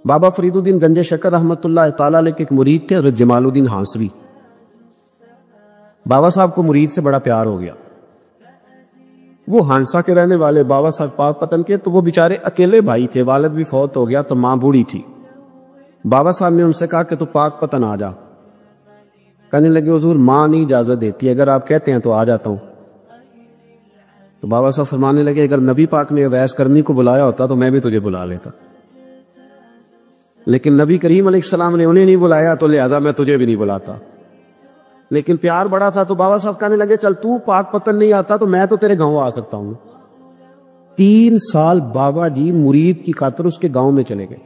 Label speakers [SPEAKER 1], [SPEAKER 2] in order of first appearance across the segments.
[SPEAKER 1] بابا فرید الدین گنج شکر رحمۃ اللہ تعالیٰ علیہ کے ایک مرید تھے حضرت جمال الدین ہانسوی. بابا صاحب کو مرید سے بڑا پیار ہو گیا. وہ ہانسا کے رہنے والے بابا صاحب پاک پتن کے، تو وہ بیچارے اکیلے بھائی تھے، والد بھی فوت ہو گیا تو ماں بوڑھی تھی. بابا صاحب نے ان سے کہا کہ تو پاک پتن آ جا. کہنے لگے حضور ماں نہیں اجازت دیتی، اگر آپ کہتے ہیں تو آ جاتا ہوں. تو بابا صاحب فرمانے لگے اگر نبی پاک نے اویس کرنی کو بلایا ہوتا تو میں بھی تجھے بلا لیتا، لیکن نبی کریم علیہ السلام نے انہیں نہیں بلایا تو لہذا میں تجھے بھی نہیں بلاتا. لیکن پیار بڑا تھا تو بابا صاحب کہنے لگے چل تو پاک پتن نہیں آتا تو میں تو تیرے گاؤں آ سکتا ہوں. 3 سال بابا جی مرید کی خاطر اس کے گاؤں میں چلے گئے.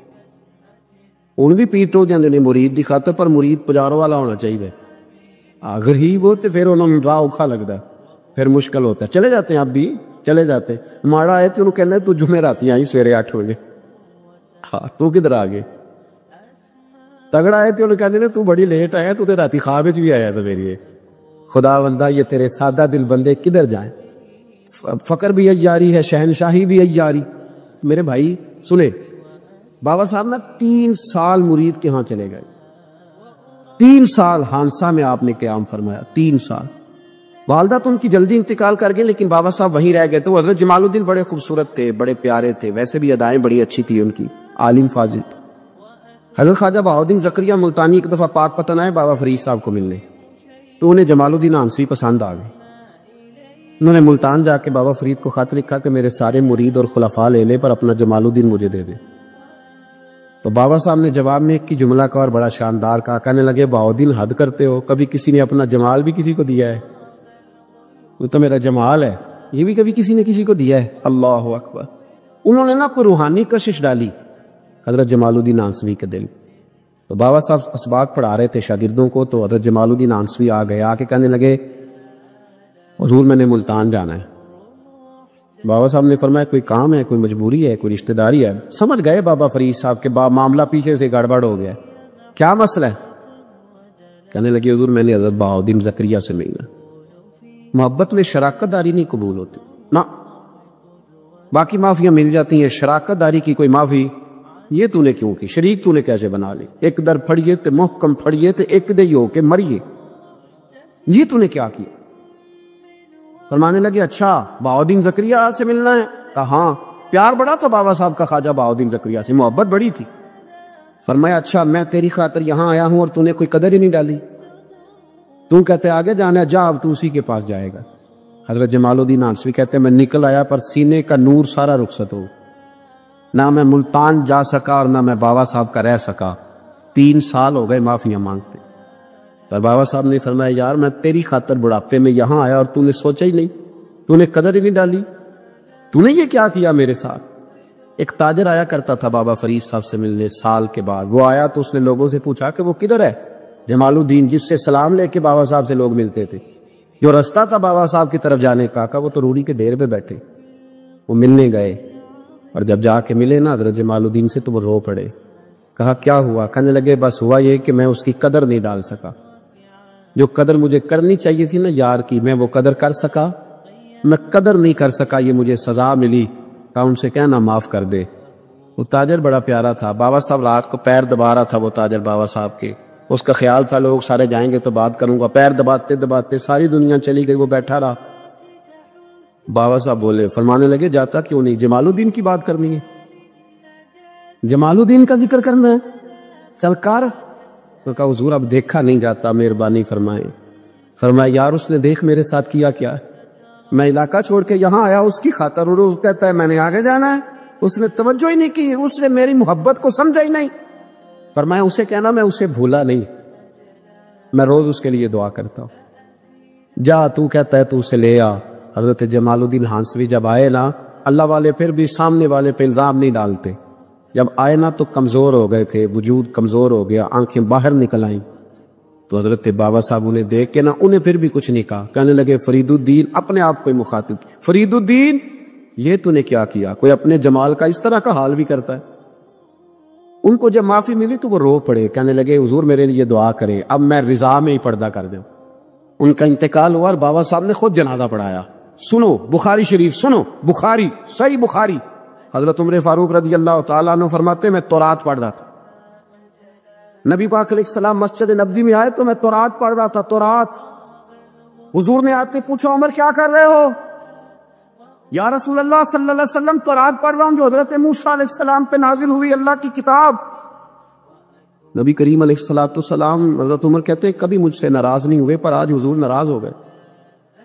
[SPEAKER 1] ان بھی پیٹ ہو جاندے نے مرید کی خاطر، پر مرید پجاروں والا ہونا چاہیے. اگر ہی وہ تو پھر انہوں نے راہ اوکھا لگتا ہے، پھر مشکل ہوتا ہے. چلے جاتے ہیں اب بھی چلے جاتے ہیں. ماڑا آئے تو انہوں کہنا ہے تو جمعراتی آئی سویرے 8 بجے. ہاں تو کدھر آ گئے؟ تگڑا آئے تو انہوں کہتے ہیں تو بڑی لیٹ آیا، تو راتی خواب بھی آیا سویرے. خدا بندہ یہ تیرے سادہ دل بندے کدھر جائیں؟ فقر بھی ایاری ہے، شہنشاہی بھی ایاری. میرے بھائی سنے، بابا صاحب نا 3 سال مرید کے ہاں چلے گئے. 3 سال ہانسا میں آپ نے قیام فرمایا. 3 سال. والدہ تو ان کی جلدی انتقال کر گئے لیکن بابا صاحب وہیں رہ گئے. تو حضرت جمال الدین بڑے خوبصورت تھے، بڑے پیارے تھے، ویسے بھی ادائیں بڑی اچھی تھی ان کی، عالم فاضل. حضرت خواجہ بہاؤالدین زکریا ملتانی ایک دفعہ پاک پتن آئے بابا فرید صاحب کو ملنے، تو انہیں جمال الدین ہانسوی پسند آ گئے. انہوں نے ملتان جا کے بابا فرید کو خط لکھا کہ میرے سارے مرید اور خلفاء لے لے پر اپنا جمال الدین مجھے دے دے. تو بابا صاحب نے جواب میں ایک کی جملہ کا اور بڑا شاندار کہا. کہنے لگے بہاؤالدین حد کرتے ہو، کبھی کسی نے اپنا جمال بھی کسی کو دیا ہے؟ وہ تو میرا جمال ہے، یہ بھی کبھی کسی نے کسی کو دیا ہے؟ اللہ اکبر. انہوں نے نا کوئی روحانی کشش ڈالی حضرت جمال الدین ہانسوی کے دل. تو بابا صاحب اسباق پڑھا رہے تھے شاگردوں کو، تو حضرت جمال الدین ہانسوی آ گئے. آ کے کہنے لگے حضور میں نے ملتان جانا ہے. بابا صاحب نے فرمایا کوئی کام ہے، کوئی مجبوری ہے، کوئی رشتہ داری ہے؟ سمجھ گئے بابا فرید صاحب کے معاملہ پیچھے سے گڑبڑ ہو گیا. کیا مسئلہ ہے؟ کہنے لگے حضور میں نے حضرت بہاؤالدین زکریا سے ملنا. محبت میں شراکت داری نہیں قبول ہوتی نا، باقی معافیاں مل جاتی ہیں، شراکت داری کی کوئی معافی یہ تو نے کیوں کی؟ شریک تو نے کیسے بنا لی؟ ایک در پھڑیے تے محکم پھڑیے تے ایک دے ہو کے مریے، یہ تو نے کیا کیا؟ فرمانے لگے اچھا بہاؤالدین زکریا سے ملنا ہے؟ کہا ہاں. پیار بڑا تھا بابا صاحب کا خواجہ بہاؤالدین زکریا سے، محبت بڑی تھی. فرمایا اچھا میں تیری خاطر یہاں آیا ہوں اور تو نے کوئی قدر ہی نہیں ڈالی، تو کہتے آگے جانا ہے، جا اب تو اسی کے پاس جائے گا. حضرت جمال الدین ہانسوی کہتے ہیں میں نکل آیا پر سینے کا نور سارا رخصت ہو، نہ میں ملتان جا سکا اور نہ میں بابا صاحب کا رہ سکا. 3 سال ہو گئے معافیاں مانگتے. پر بابا صاحب نے فرمایا یار میں تیری خاطر بڑھاپے میں یہاں آیا اور تو نے سوچا ہی نہیں، تو نے قدر ہی نہیں ڈالی، تو نے یہ کیا کیا میرے ساتھ؟ ایک تاجر آیا کرتا تھا بابا فرید صاحب سے ملنے سال کے بعد. وہ آیا تو اس نے لوگوں سے پوچھا کہ وہ کدھر ہے جمال الدین جس سے سلام لے کے بابا صاحب سے لوگ ملتے تھے، جو رستہ تھا بابا صاحب کی طرف جانے کا. کہا وہ تو روڑی کے ڈھیر پہ بیٹھے. وہ ملنے گئے اور جب جا کے ملے نا حضرت جمال الدین سے تو وہ رو پڑے. کہا کیا ہوا؟ کہنے لگے بس ہوا یہ کہ میں اس کی قدر نہیں ڈال سکا، جو قدر مجھے کرنی چاہیے تھی نا یار کی، میں وہ قدر کر سکا، میں قدر نہیں کر سکا، یہ مجھے سزا ملی. کہا ان سے کہنا معاف کر دے. وہ تاجر بڑا پیارا تھا. بابا صاحب رات کو پیر دبا رہا تھا وہ تاجر بابا صاحب کے. اس کا خیال تھا لوگ سارے جائیں گے تو بات کروں گا. پیر دباتے دباتے ساری دنیا چلی گئی، وہ بیٹھا رہا. بابا صاحب بولے، فرمانے لگے جاتا کیوں نہیں؟ جمال الدین کی بات کرنی ہے، جمال الدین کا ذکر کرنا ہے، چل کر. تو کہا حضور اب دیکھا نہیں جاتا، مہربانی فرمائیں. فرمایا یار اس نے دیکھ میرے ساتھ کیا کیا ہے، میں علاقہ چھوڑ کے یہاں آیا اس کی خاطر، اور وہ کہتا ہے میں نے آگے جانا ہے. اس نے توجہ ہی نہیں کی، اس نے میری محبت کو سمجھا ہی نہیں. فرمایا اسے کہنا میں اسے بھولا نہیں، میں روز اس کے لیے دعا کرتا ہوں. جا تو کہتا ہے تو اسے لے آ. حضرت جمال الدین ہانسوی جب آئے نا، اللہ والے پھر بھی سامنے والے پہ الزام نہیں ڈالتے. جب آئے نا تو کمزور ہو گئے تھے، وجود کمزور ہو گیا، آنکھیں باہر نکل آئیں. تو حضرت بابا صاحب انہیں دیکھ کے نا انہیں پھر بھی کچھ نہیں کہا. کہنے لگے فرید الدین، اپنے آپ کو مخاطب، فرید الدین یہ تو نے کیا کیا؟ کوئی اپنے جمال کا اس طرح کا حال بھی کرتا ہے. ان کو جب معافی ملی تو وہ رو پڑے. کہنے لگے حضور میرے لیے دعا کریں، اب میں رضا میں ہی پردہ کر دوں. ان کا انتقال ہوا اور بابا صاحب نے خود جنازہ پڑھایا. سنو بخاری شریف، سنو بخاری، صحیح بخاری. حضرت عمر فاروق رضی اللہ تعالیٰ عنہ فرماتے میں تورات پڑھ رہا تھا، نبی پاک علیہ السلام مسجد نبوی میں آئے تو میں تورات پڑھ رہا تھا، تورات۔ حضور نے آتے پوچھا عمر کیا کر رہے ہو؟ یا رسول اللہ صلی اللہ علیہ وسلم تورات پڑھ رہا ہوں جو حضرت موسیٰ علیہ السلام پہ نازل ہوئی اللہ کی کتاب۔ نبی کریم علیہ السلام حضرت عمر کہتے ہیں کبھی مجھ سے ناراض نہیں ہوئے، پر آج حضور ناراض ہو گئے،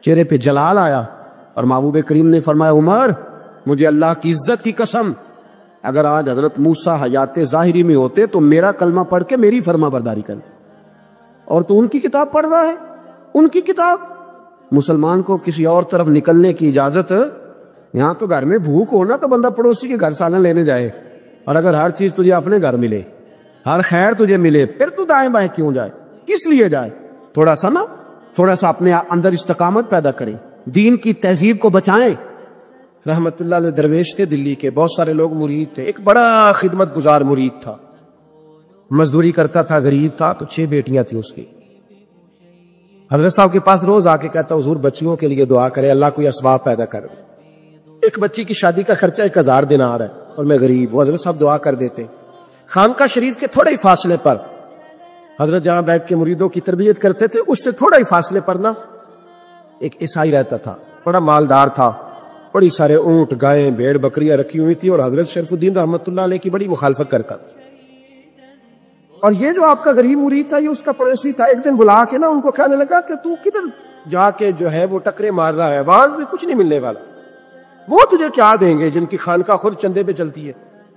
[SPEAKER 1] چہرے پہ جلال آیا، اور محبوب کریم نے فرمایا عمر مجھے اللہ کی عزت کی قسم، اگر آج حضرت موسیٰ حیات ظاہری میں ہوتے تو میرا کلمہ پڑھ کے میری فرما برداری کر، اور تو ان کی کتاب پڑھ رہا ہے، ان کی کتاب۔ مسلمان کو کسی اور طرف نکلنے کی اجازت، یہاں تو گھر میں بھوک ہونا تو بندہ پڑوسی کے گھر سالن لینے جائے، اور اگر ہر چیز تجھے اپنے گھر ملے، ہر خیر تجھے ملے، پھر تو دائیں بائیں کیوں جائے؟ کس لیے جائے؟ تھوڑا سا اپنے اندر استقامت پیدا کریں، دین کی تہذیب کو بچائیں۔ رحمت اللہ علیہ درویش تھے دلی کے، بہت سارے لوگ مرید تھے، ایک بڑا خدمت گزار مرید تھا، مزدوری کرتا تھا، غریب تھا، تو 6 بیٹیاں تھیں اس کی۔ حضرت صاحب کے پاس روز آ کے کہتا حضور بچیوں کے لیے دعا کرے، اللہ کوئی اسباب پیدا کر دے، ایک بچی کی شادی کا خرچہ 1000 دینار ہے اور میں غریب ہوں۔ حضرت صاحب دعا کر دیتے۔ خانقاہ شریف کے تھوڑے ہی فاصلے پر حضرت جہاں بیٹھ کے مریدوں کی تربیت کرتے تھے، اس سے تھوڑا ہی فاصلے پر نا ایک عیسائی رہتا تھا، بڑا مالدار تھا، بڑی سارے اونٹ، گائیں، بھیڑ، بکریاں رکھی ہوئی تھی، اور حضرت شریف الدین رحمت اللہ علیہ کی بڑی مخالفت کرتا تھا۔ اور یہ جو آپ کا غریب مرید تھا، یہ اس کا پڑوسی تھا، ایک دن بلا کے نا ان کو کہنے لگا کہ تو کدھر جا کے جو ہے وہ ٹکرے مار رہا ہے، آواز میں کچھ نہیں ملنے والا، وہ تجھے کیا دیں گے جن کی خانقاہ خود چندے پہ چلتی ہے،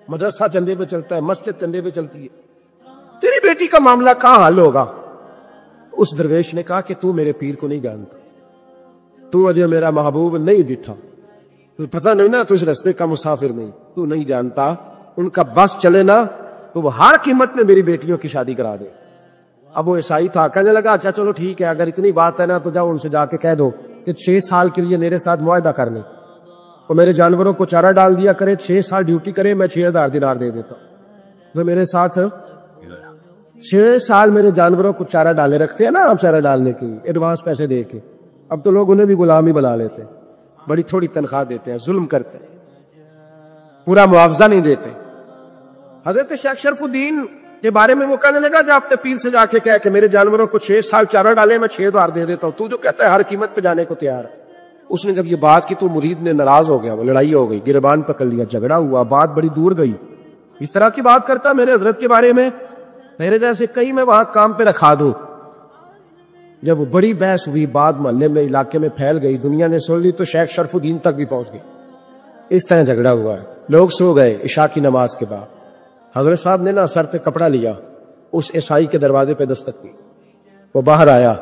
[SPEAKER 1] مدرسہ چندے پہ چلتا ہے، مسجد چندے پہ چلتی ہے، تیری بیٹی کا معاملہ کہاں حل ہوگا؟ اس درویش نے کہا کہ تو میرے پیر کو نہیں جانتا، تو مجھے میرا محبوب نہیں ڈٹھا، تو پتہ نہیں نا، تو اس رستے کا مسافر نہیں، تو نہیں جانتا، ان کا بس چلے نا تو وہ ہر قیمت میں میری بیٹیوں کی شادی کرا دے۔ اب وہ عیسائی تھا، کہنے لگا اچھا چلو ٹھیک ہے، اگر اتنی بات ہے نا تو جاؤ ان سے جا کے کہہ دو کہ 6 سال کے لیے میرے ساتھ معاہدہ کر لیں، وہ میرے جانوروں کو چارہ ڈال دیا کرے، 6 سال ڈیوٹی کرے، میں 6000 دینار دے دیتا ہوں۔ وہ میرے ساتھ 6 سال میرے جانوروں کو چارہ ڈالے رکھتے ہیں نا، ہم چارہ ڈالنے کے لیے ایڈوانس پیسے دے کے، اب تو لوگ انہیں بھی غلامی بنا لیتے ہیں، بڑی تھوڑی تنخواہ دیتے ہیں، ظلم کرتے ہیں، پورا معاوضہ نہیں دیتے۔ حضرت شیخ شرف الدین کے بارے میں وہ کہنے لگا جب اپنے پیر سے جا کے کہہ کہ میرے جانوروں کو 6 سال چارہ ڈالے، میں 6000 دے دیتا ہوں، تو جو کہتا ہے ہر قیمت پہ جانے کو تیار ہے۔ اس نے جب یہ بات کی تو مرید نے ناراض ہو گیا، وہ لڑائی ہو گئی، گربان پکڑ لیا، جھگڑا ہوا، بات بڑی دور گئی، اس طرح کی بات کرتا میرے حضرت کے بارے میں، میرے جیسے کئی میں وہاں کام پہ رکھا دوں۔ جب وہ بڑی بحث ہوئی، بات محلے میں، علاقے میں پھیل گئی، دنیا نے سن لی، تو شیخ شرف الدین تک بھی پہنچ گئی۔ اس طرح جھگڑا ہوا ہے، لوگ سو گئے عشاء کی نماز کے بعد۔ حضرت صاحب نے نا سر پہ کپڑا لیا، اس عیسائی کے دروازے پہ دستک کی، وہ باہر آیا،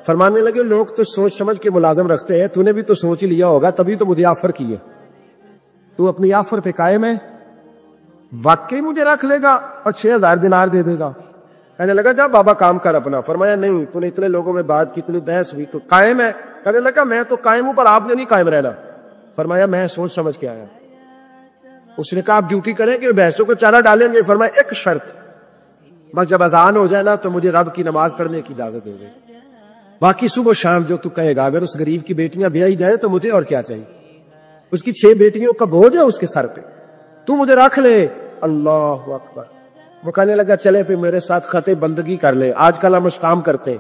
[SPEAKER 1] فرمانے لگے لوگ تو سوچ سمجھ کے ملازم رکھتے ہیں، تو نے بھی تو سوچ ہی لیا ہوگا، تبھی تو مجھے آفر کی ہے، تو اپنی آفر پہ قائم ہے، واقعی مجھے رکھ لے گا اور 6000 دینار دے دے گا؟ کہنے لگا جا بابا کام کر اپنا۔ فرمایا نہیں، تو نے اتنے لوگوں میں بات کی، اتنی بحث ہوئی، تو قائم ہے؟ کہنے لگا میں تو قائم ہوں، پر آپ نے نہیں قائم رہنا۔ فرمایا میں سوچ سمجھ کے آیا۔ اس نے کہا آپ ڈیوٹی کریں کہ بحثوں کو چارہ ڈالیں گے؟ فرمایا ایک شرط، بس جب اذان ہو جائے نا تو مجھے رب کی نماز پڑھنے کی اجازت دے دے، باقی صبح شام جو تو کہے گا۔ اگر اس غریب کی بیٹیاں بیائی جائے تو مجھے اور کیا چاہیے، اس کی 6 بیٹیوں کا بوجھ ہے اس کے سر پہ، تو مجھے رکھ لے۔ اللہ اکبر۔ وہ کہنے لگا چلے پھر میرے ساتھ خط بندگی کر لے، آج کل ہم اس کام کرتے ہیں،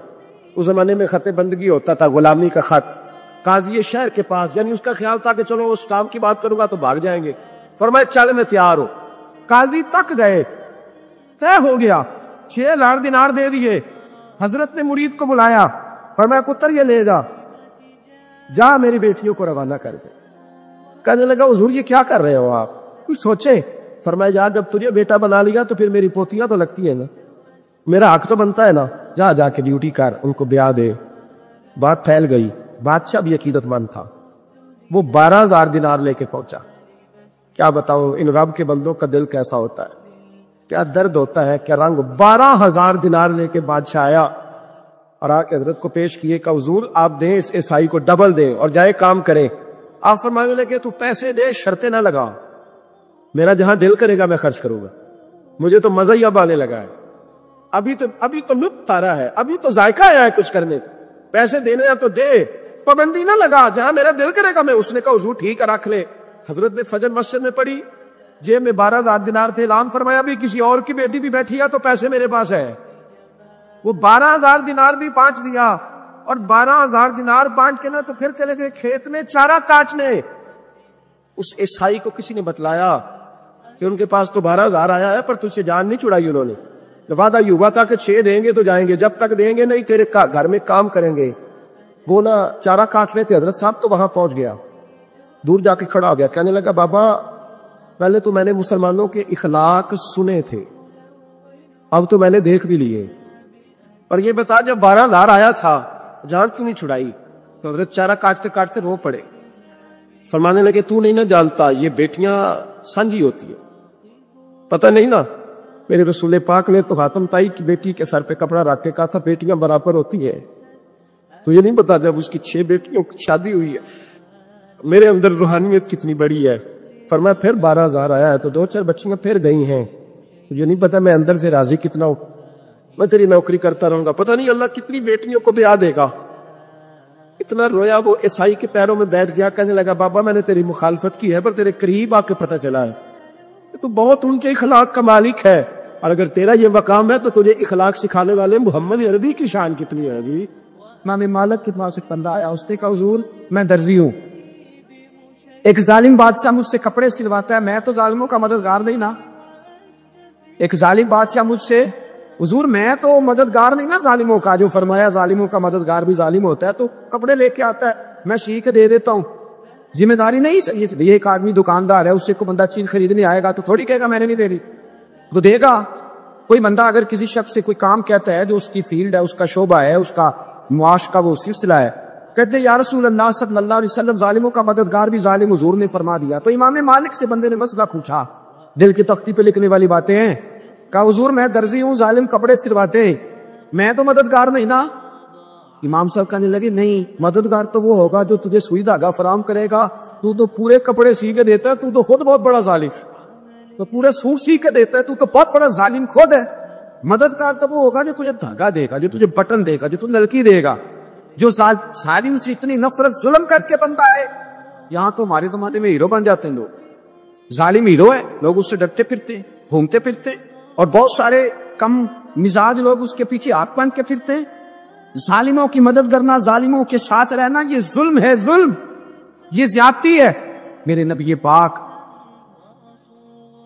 [SPEAKER 1] اس زمانے میں خط بندگی ہوتا تھا، غلامی کا خط، قاضی شہر کے پاس، یعنی اس کا خیال تھا کہ چلو اس کام کی بات کروں گا تو بھاگ جائیں گے۔ فرمایا چل میں تیار ہوں۔ قاضی تک گئے، طے ہو گیا، 6000 دینار دے دیے۔ حضرت نے مرید کو بلایا، فرمایا پتر یہ لے جا میری بیٹیوں کو روانہ کر دے۔ کہنے لگا حضور یہ کیا کر رہے ہو آپ، کچھ سوچے؟ فرمایا جا جب تجھے بیٹا بنا لیا تو پھر میری پوتیاں تو لگتی ہیں نا، میرا حق تو بنتا ہے نا، جا کے ڈیوٹی کر، ان کو بیاہ دے۔ بات پھیل گئی، بادشاہ بھی عقیدت مند تھا، وہ 12000 دینار لے کے پہنچا۔ کیا بتاؤ ان رب کے بندوں کا دل کیسا ہوتا ہے، کیا درد ہوتا ہے، کیا رنگ۔ 12000 دینار لے کے بادشاہ آیا اور آ کے حضرت کو پیش کیے کہ حضور آپ دیں اس عیسائی کو ڈبل دیں اور جائے کام کریں۔ آپ فرمانے لگے تو پیسے دے، شرطیں نہ لگا، میرا جہاں دل کرے گا میں خرچ کروں گا، مجھے تو مزہ ہی اب آنے لگا ہے، ابھی تو لطف آ رہا ہے، ابھی تو ذائقہ آیا ہے کچھ کرنے کا، پیسے دینے ہیں تو دے، پابندی نہ لگا، جہاں میرا دل کرے گا میں۔ اس نے کہا حضور ٹھیک ہے رکھ لے۔ حضرت نے فجر مسجد میں پڑھی،
[SPEAKER 2] جیب میں 12,000 دینار تھے، اعلان فرمایا بھی کسی اور کی بیٹی بھی بیٹھی ہے تو پیسے میرے پاس ہے. وہ 12,000 دینار بھی بانٹ دیا، اور 12,000 دینار بانٹ کے نا تو پھر چلے گئے کھیت میں چارہ کاٹنے. اس عیسائی کو کسی نے بتلایا کہ ان کے پاس تو 12,000 آیا ہے پر تجھ سے جان نہیں چھڑائی انہوں نے. وعدہ یہ ہوا تھا کہ 6 دیں گے تو جائیں گے، جب تک دیں گے نہیں تیرے گھر میں کام کریں گے. وہ نا چارہ کاٹ رہے تھے حضرت صاحب، تو وہاں پہنچ گیا، دور جا کے کھڑا ہو گیا، کہنے لگا بابا پہلے تو میں نے مسلمانوں کے اخلاق سنے تھے، اب تو میں نے دیکھ بھی لیے، پر یہ بتا جب 12,000 آیا تھا جان کیوں نہیں چھڑائی؟ تو حضرت چارہ کاٹتے کاٹتے رو پڑے، فرمانے لگے تو نہیں نہ جانتا یہ بیٹیاں سانجھی ہوتی ہیں، پتہ نہیں نا؟ میرے رسول پاک نے تو خاتم تائی کی بیٹی کے سر پہ کپڑا رکھ کے کہا تھا بیٹیاں برابر ہوتی ہیں، تو یہ نہیں پتا جب اس کی 6 بیٹیوں کی شادی ہوئی ہے میرے اندر روحانیت کتنی بڑی ہے. فرمایا پھر 12,000 آیا ہے تو 2-4 بچیاں پھر گئی ہیں، یہ نہیں پتا میں اندر سے راضی کتنا ہوں، میں تیری نوکری کرتا رہوں گا، پتہ نہیں اللہ کتنی بیٹیوں کو بیاہ دے گا. اتنا رویا وہ عیسائی کے پیروں میں بیٹھ گیا، کہنے لگا بابا میں نے تیری مخالفت کی ہے پر تیرے قریب آ کے پتہ چلا ہے تو بہت اونچے اخلاق کا مالک ہے، اور اگر تیرا یہ مقام ہے تو تجھے اخلاق سکھانے والے محمد عربی کی شان کتنی ہے گی.
[SPEAKER 1] امام مالک کے پاس ایک بندہ آیا، اس نے کہا حضور میں درزی ہوں، ایک ظالم بادشاہ مجھ سے کپڑے سلواتا ہے، میں تو ظالموں کا مددگار نہیں نا. ایک ظالم بادشاہ مجھ سے، حضور میں تو مددگار نہیں نا ظالموں کا، جو فرمایا ظالموں کا مددگار بھی ظالم ہوتا ہے، تو کپڑے لے کے آتا ہے میں سی کے دے دیتا ہوں، ذمہ داری نہیں. یہ ایک آدمی دکاندار ہے، اس سے کوئی بندہ چیز خریدنے آئے گا تو تھوڑی کہے گا میں نے نہیں دے رہی، تو دے گا. کوئی بندہ اگر کسی شخص سے کوئی کام کہتا ہے جو اس کی فیلڈ ہے، اس کا شعبہ ہے، اس کا معاش کا وہ سلسلہ ہے، کہتے ہیں یا رسول اللہ صلی اللہ علیہ وسلم ظالموں کا مددگار بھی ظالم، حضور نے فرما دیا. تو امام مالک سے بندے نے مسئلہ پوچھا، دل کی تختی پہ لکھنے والی باتیں ہیں، کہا حضور میں درزی ہوں، ظالم کپڑے سلواتے ہیں، میں تو مددگار نہیں نا. امام صاحب کہنے لگے نہیں، مددگار تو وہ ہوگا جو تجھے سوئی دھاگا فراہم کرے گا، تو تو پورے کپڑے سی کے دیتا ہے، تو تو خود بہت بڑا ظالم، تو پورے سوٹ سی کے دیتا ہے، تو تو بہت بڑا ظالم خود ہے. مددگار تو وہ ہوگا جو تجھے دھاگا دے گا، جو تجھے بٹن دے گا، جو تجھے نلکی دے گا. جو ظالم سے اتنی نفرت ظلم کر کے بنتا ہے، یہاں تو ہمارے زمانے میں ہیرو بن جاتے ہیں لوگ. ظالم ہیرو ہے، لوگ اس سے ڈرتے پھرتے ہیں، گھومتے پھرتے ہیں، اور بہت سارے کم مزاج لوگ اس کے پیچھے ہاتھ بن کے پھرتے ہیں. ظالموں کی مدد کرنا، ظالموں کے ساتھ رہنا، یہ ظلم ہے، ظلم، یہ زیادتی ہے. میرے نبی پاک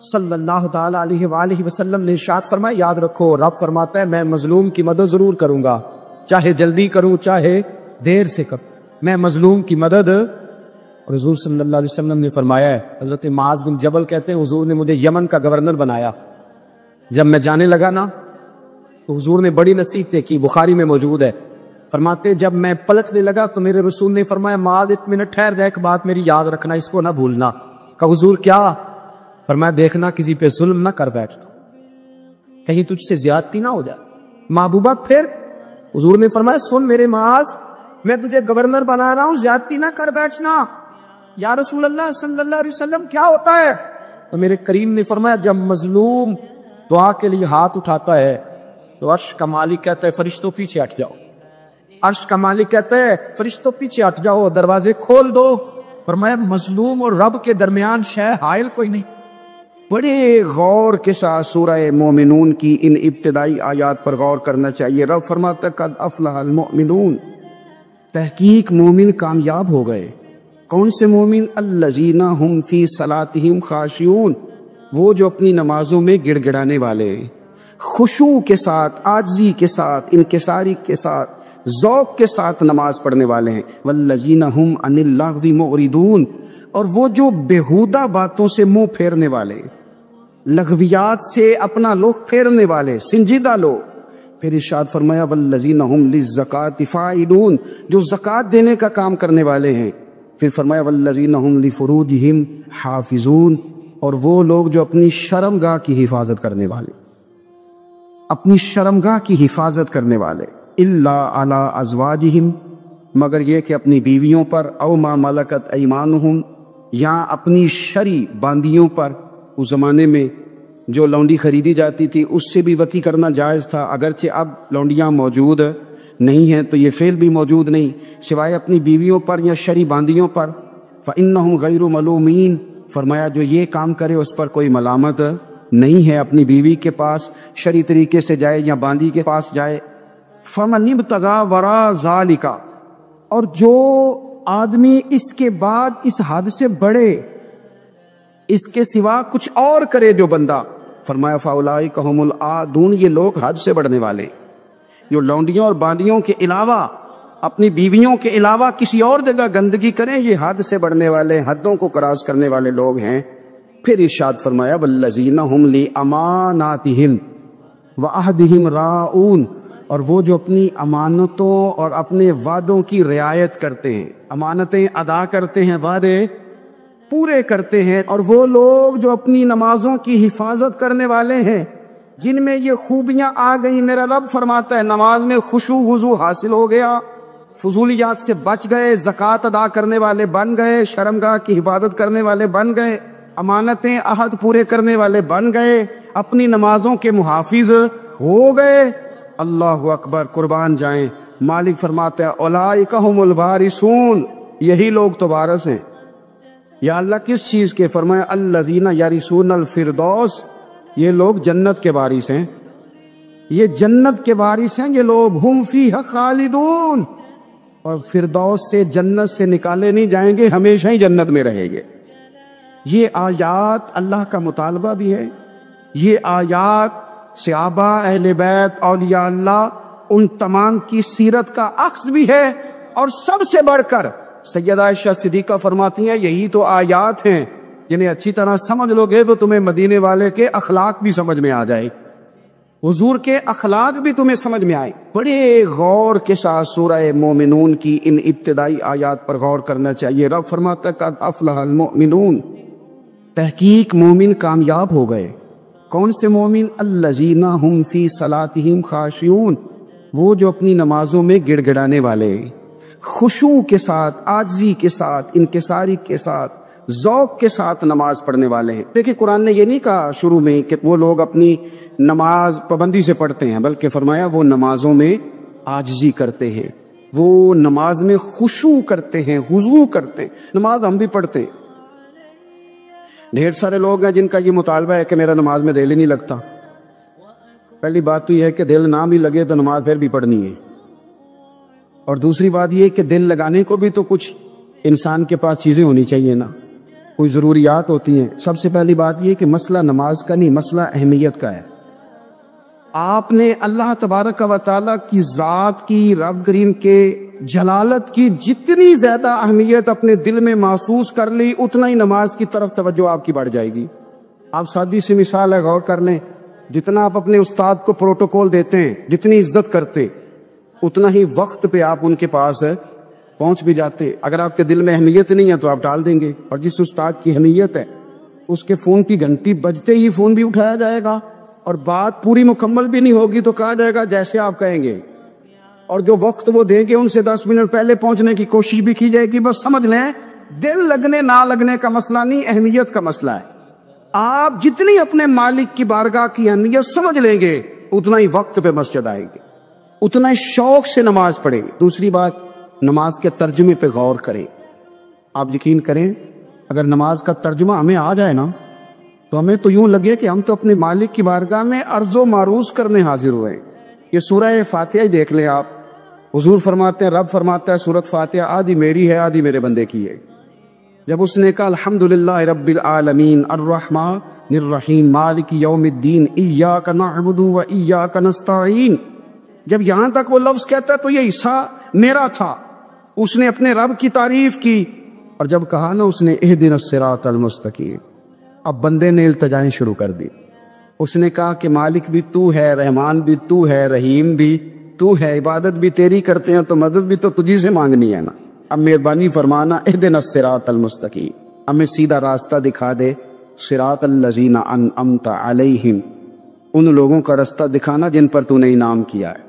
[SPEAKER 1] صلی اللہ تعالی علیہ وآلہ وسلم نے ارشاد فرمایا، یاد رکھو رب فرماتا ہے میں مظلوم کی مدد ضرور کروں گا، چاہے جلدی کروں چاہے دیر سے کروں، میں مظلوم کی مدد. اور حضور صلی اللہ علیہ وسلم نے فرمایا ہے، حضرت معاذ بن جبل کہتے ہیں حضور نے مجھے یمن کا گورنر بنایا، جب میں جانے لگا نا تو حضور نے بڑی نصیحتیں کی، بخاری میں موجود ہے. فرماتے جب میں پلٹنے لگا تو میرے رسول نے فرمایا معاذ ایک منٹ ٹھہر جا، ایک بات میری یاد رکھنا، اس کو نہ بھولنا. کہا حضور کیا؟ فرمایا دیکھنا کسی پہ ظلم نہ کر بیٹھنا، کہیں تجھ سے زیادتی نہ ہو جائے. محبوبہ پھر حضور نے فرمایا سن میرے معاذ، میں تجھے گورنر بنا رہا ہوں، زیادتی نہ کر بیٹھنا. یا رسول اللہ صلی اللہ علیہ وسلم کیا ہوتا ہے؟ تو میرے کریم نے فرمایا جب مظلوم دعا کے لیے ہاتھ اٹھاتا ہے تو عرش کا مالک کہتا ہے فرشتوں پیچھے ہٹ جاؤ، عرش کا مالک کہتا ہے فرشتوں پیچھے ہٹ جاؤ، دروازے کھول دو. فرمایا مظلوم اور رب کے درمیان شے حائل کوئی نہیں.
[SPEAKER 3] بڑے غور کے ساتھ سورہ مومنون کی ان ابتدائی آیات پر غور کرنا چاہیے. رب فرماتا قد افلح المؤمنون، تحقیق مومن کامیاب ہو گئے. کون سے مومن؟ الذین ہم فی صلاتہم خاشعون، وہ جو اپنی نمازوں میں گڑ گڑانے والے، خشوع کے ساتھ، عاجزی کے ساتھ، انکساری کے ساتھ، ذوق کے ساتھ نماز پڑھنے والے ہیں. والذین ہم عن اللغو معرضون، اور وہ جو بیہودہ باتوں سے منہ پھیرنے والے، لغویات سے اپنا رخ پھیرنے والے، سنجیدہ لوگ. پھر ارشاد فرمایا والذین ہم للزکاۃ فاعلون، جو زکوٰۃ دینے کا کام کرنے والے ہیں. پھر فرمایا والذین ہم لفروجہم حافظون، اور وہ لوگ جو اپنی شرمگاہ کی حفاظت کرنے والے، اپنی شرمگاہ کی حفاظت کرنے والے. الا علی ازواجہم، مگر یہ کہ اپنی بیویوں پر، او ما ملکت ایمانہم، یا اپنی شرعی باندیوں پر. اس زمانے میں جو لونڈی خریدی جاتی تھی اس سے بھی وطی کرنا جائز تھا، اگرچہ اب لونڈیاں موجود نہیں ہیں تو یہ فعل بھی موجود نہیں، سوائے اپنی بیویوں پر یا شرعی باندیوں پر. فإنہم غیر ملومین، فرمایا جو یہ کام کرے اس پر کوئی ملامت نہیں ہے، اپنی بیوی کے پاس شرعی طریقے سے جائے یا باندی کے پاس جائے۔ فَمَنِ ابْتَغَىٰ وَرَاءَ ذَٰلِکَ، اور جو آدمی اس کے بعد اس حد سے بڑھے، اس کے سوا کچھ اور کرے جو بندہ، فرمایا فَأُولَٰئِکَ هُمُ الْعَادُونَ، یہ لوگ حد سے بڑھنے والے، جو لونڈیوں اور باندیوں کے علاوہ، اپنی بیویوں کے علاوہ کسی اور جگہ گندگی کریں، یہ حد سے بڑھنے والے، حدوں کو کراس کرنے والے لوگ ہیں۔ پھر ارشاد فرمایا وَالَّذِينَ هُمْ لِأَمَانَاتِهِمْ وَعَهْدِهِمْ رَاعُونَ، اور وہ جو اپنی امانتوں اور اپنے وعدوں کی رعایت کرتے ہیں، امانتیں ادا کرتے ہیں، وعدے پورے کرتے ہیں، اور وہ لوگ جو اپنی نمازوں کی حفاظت کرنے والے ہیں، جن میں یہ خوبیاں آ گئیں۔ میرا رب فرماتا ہے نماز میں خشوع وضو حاصل ہو گیا، فضولیات سے بچ گئے، زکوٰۃ ادا کرنے والے بن گئے، شرمگاہ کی حفاظت کرنے والے بن گئے، امانتیں عہد پورے کرنے والے بن گئے، اپنی نمازوں کے محافظ ہو گئے۔ اللہ اکبر، قربان جائیں۔ مالک فرماتا ہے اولئک ھم الوارثون، یہی لوگ تو وارث ہیں۔ یا اللہ کس چیز کے؟ فرمایا الذین یرثون الفردوس، یہ لوگ جنت کے وارث ہیں، یہ جنت کے وارث ہیں یہ لوگ، ہم فیہا خالدون، اور فردوس سے، جنت سے نکالے نہیں جائیں گے، ہمیشہ ہی جنت میں رہیں گے۔ یہ آیات اللہ کا مطالبہ بھی ہے، یہ آیات صحابہ، اہل بیت، اولیاء اللہ، ان تمام کی سیرت کا عکس بھی ہے، اور سب سے بڑھ کر سیدہ عائشہ صدیقہ فرماتی ہیں یہی تو آیات ہیں جنہیں اچھی طرح سمجھ لو گے تو تمہیں مدینے والے کے اخلاق بھی سمجھ میں آ جائے، حضور کے اخلاق بھی تمہیں سمجھ میں آئے۔ بڑے غور کے ساتھ سورہ مومنون کی ان ابتدائی آیات پر غور کرنا چاہیے۔ رب فرماتا ہے قد افلح المؤمنون، تحقیق مومن کامیاب ہو گئے۔ کون سے مومن؟ الذین ہم فی صلاتہم خاشعون، وہ جو اپنی نمازوں میں گڑ گڑانے والے، خشوع کے ساتھ، عاجزی کے ساتھ، انکساری کے ساتھ، ذوق کے ساتھ نماز پڑھنے والے ہیں۔ دیکھیں قرآن نے یہ نہیں کہا شروع میں کہ وہ لوگ اپنی نماز پابندی سے پڑھتے ہیں، بلکہ فرمایا وہ نمازوں میں عاجزی کرتے ہیں، وہ نماز میں خشوع کرتے ہیں، خضوع کرتے ہیں۔ نماز ہم بھی پڑھتے ہیں، ڈھیر سارے لوگ ہیں جن کا یہ مطالبہ ہے کہ میرا نماز میں دل ہی نہیں لگتا۔ پہلی بات تو یہ ہے کہ دل نہ بھی لگے تو نماز پھر بھی پڑھنی ہے، اور دوسری بات یہ کہ دل لگانے کو بھی تو کچھ انسان کے پاس چیزیں ہونی چاہیے نا، کوئی ضروریات ہوتی ہیں۔ سب سے پہلی بات یہ کہ مسئلہ نماز کا نہیں، مسئلہ اہمیت کا ہے۔ آپ نے اللہ تبارک و تعالیٰ کی ذات کی، رب کریم کے جلالت کی جتنی زیادہ اہمیت اپنے دل میں محسوس کر لی، اتنا ہی نماز کی طرف توجہ آپ کی بڑھ جائے گی۔ آپ سادی سی مثال ہے، غور کر لیں، جتنا آپ اپنے استاد کو پروٹوکول دیتے ہیں، جتنی عزت کرتے، اتنا ہی وقت پہ آپ ان کے پاس پہنچ بھی جاتے۔ اگر آپ کے دل میں اہمیت نہیں ہے تو آپ ٹال دیں گے، اور جس استاد کی اہمیت ہے اس کے فون کی گھنٹی بجتے ہی فون بھی اٹھایا جائے گا، اور بات پوری مکمل بھی نہیں ہوگی تو کہا جائے گا جیسے آپ کہیں گے، اور جو وقت وہ دیں گے ان سے 10 منٹ پہلے پہنچنے کی کوشش بھی کی جائے گی۔ بس سمجھ لیں دل لگنے نہ لگنے کا مسئلہ نہیں، اہمیت کا مسئلہ ہے۔ آپ جتنی اپنے مالک کی بارگاہ کی اہمیت سمجھ لیں گے، اتنا ہی وقت پہ مسجد آئیں گے، اتنا ہی شوق سے نماز پڑھیں گے۔ دوسری بات، نماز کے ترجمے پہ غور کریں۔ آپ یقین کریں اگر نماز کا ترجمہ ہمیں آ جائے نا تو ہمیں تو یوں لگے کہ ہم تو اپنے مالک کی بارگاہ میں عرض و معروض کرنے حاضر ہوئے ہیں۔ یہ سورہ فاتحہ ہی دیکھ لیں آپ، حضور فرماتے ہیں، رب فرماتا ہے سورۃ فاتحہ آدھی میری ہے آدھی میرے بندے کی ہے۔ جب اس نے کہا الحمدللہ رب العالمین الرحمن الرحیم مالک یوم الدین ایاک نعبد و ایاک نستعین، جب یہاں تک وہ لفظ کہتا ہے تو یہ حصہ میرا تھا، اس نے اپنے رب کی تعریف کی، اور جب کہا نا اس نے اہدنا الصراط المستقیم، اب بندے نے التجائیں شروع کر دی۔ اس نے کہا کہ مالک بھی تو ہے، رحمان بھی تو ہے، رحیم بھی تو ہے، عبادت بھی تیری کرتے ہیں تو مدد بھی تو تجھی سے مانگنی ہے نا، اب مہربانی فرمانا اہدنا الصراط المستقیم، ہمیں سیدھا راستہ دکھا دے، صراط الذین انعمت علیہم، ان لوگوں کا راستہ دکھانا جن پر تو نے انعام کیا ہے،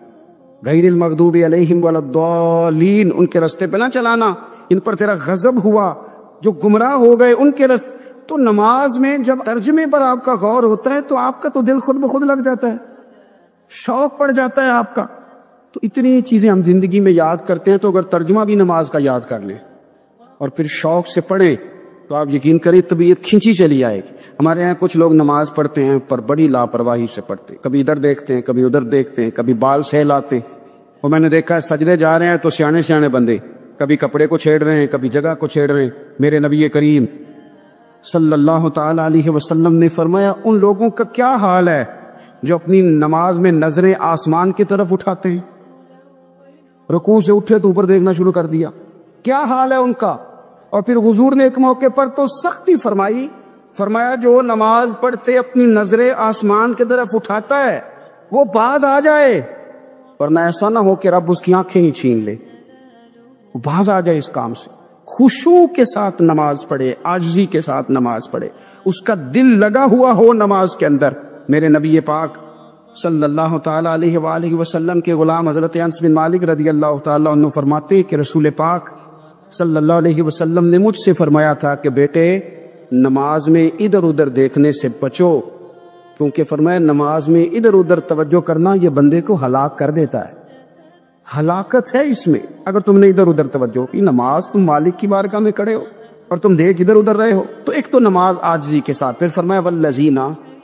[SPEAKER 3] غیر المغضوب علیہم ولا الضالین، ان کے راستے پہ نہ چلانا ان پر تیرا غضب ہوا، جو گمراہ ہو گئے ان کے راستے۔ تو نماز میں جب ترجمے پر آپ کا غور ہوتا ہے تو آپ کا تو دل خود بخود لگ جاتا ہے، شوق پڑ جاتا ہے آپ کا۔ تو اتنی چیزیں ہم زندگی میں یاد کرتے ہیں، تو اگر ترجمہ بھی نماز کا یاد کر لیں اور پھر شوق سے پڑھیں تو آپ یقین کریں طبیعت کھینچی چلی آئے گی. ہمارے یہاں کچھ لوگ نماز پڑھتے ہیں پر بڑی لاپرواہی سے پڑھتے ہیں, کبھی ادھر دیکھتے ہیں کبھی ادھر دیکھتے ہیں, کبھی بال سہلاتے ہیں. اور میں نے دیکھا ہے سجدے جا رہے ہیں تو سیانے سیانے بندے کبھی کپڑے کو چھیڑ رہے ہیں کبھی جگہ کو چھیڑ رہے ہیں. میرے نبی کریم صلی اللہ تعالی علیہ وسلم نے فرمایا ان لوگوں کا کیا حال ہے جو اپنی نماز میں نظریں آسمان کی طرف اٹھاتے ہیں, رکوع سے اٹھے تو اوپر دیکھنا شروع کر دیا, کیا حال ہے ان کا. اور پھر حضور نے ایک موقع پر تو سختی فرمایا جو نماز پڑھتے اپنی نظریں آسمان کی طرف اٹھاتا ہے وہ باز آ جائے, ورنہ ایسا نہ ہو کہ رب اس کی آنکھیں ہی چھین لے, وہ باز آ جائے اس کام سے. خشوع کے ساتھ نماز پڑھے, عاجزی کے ساتھ نماز پڑھے, اس کا دل لگا ہوا ہو نماز کے اندر. میرے نبی پاک صلی اللہ تعالی علیہ وآلہ وسلم کے غلام حضرت انس بن مالک رضی اللہ تعالی عنہ فرماتے کہ رسول پاک صلی اللہ علیہ وسلم نے مجھ سے فرمایا تھا کہ بیٹے نماز میں ادھر ادھر دیکھنے سے بچو, کیونکہ فرمایا نماز میں ادھر ادھر توجہ کرنا یہ بندے کو ہلاک کر دیتا ہے, ہلاکت ہے اس میں. اگر تم نے ادھر ادھر توجہ کی, نماز تم مالک کی بارگاہ میں کھڑے ہو اور تم دیکھ ادھر ادھر رہے ہو, تو ایک تو نماز عاجزی کے ساتھ. پھر فرمایا والذین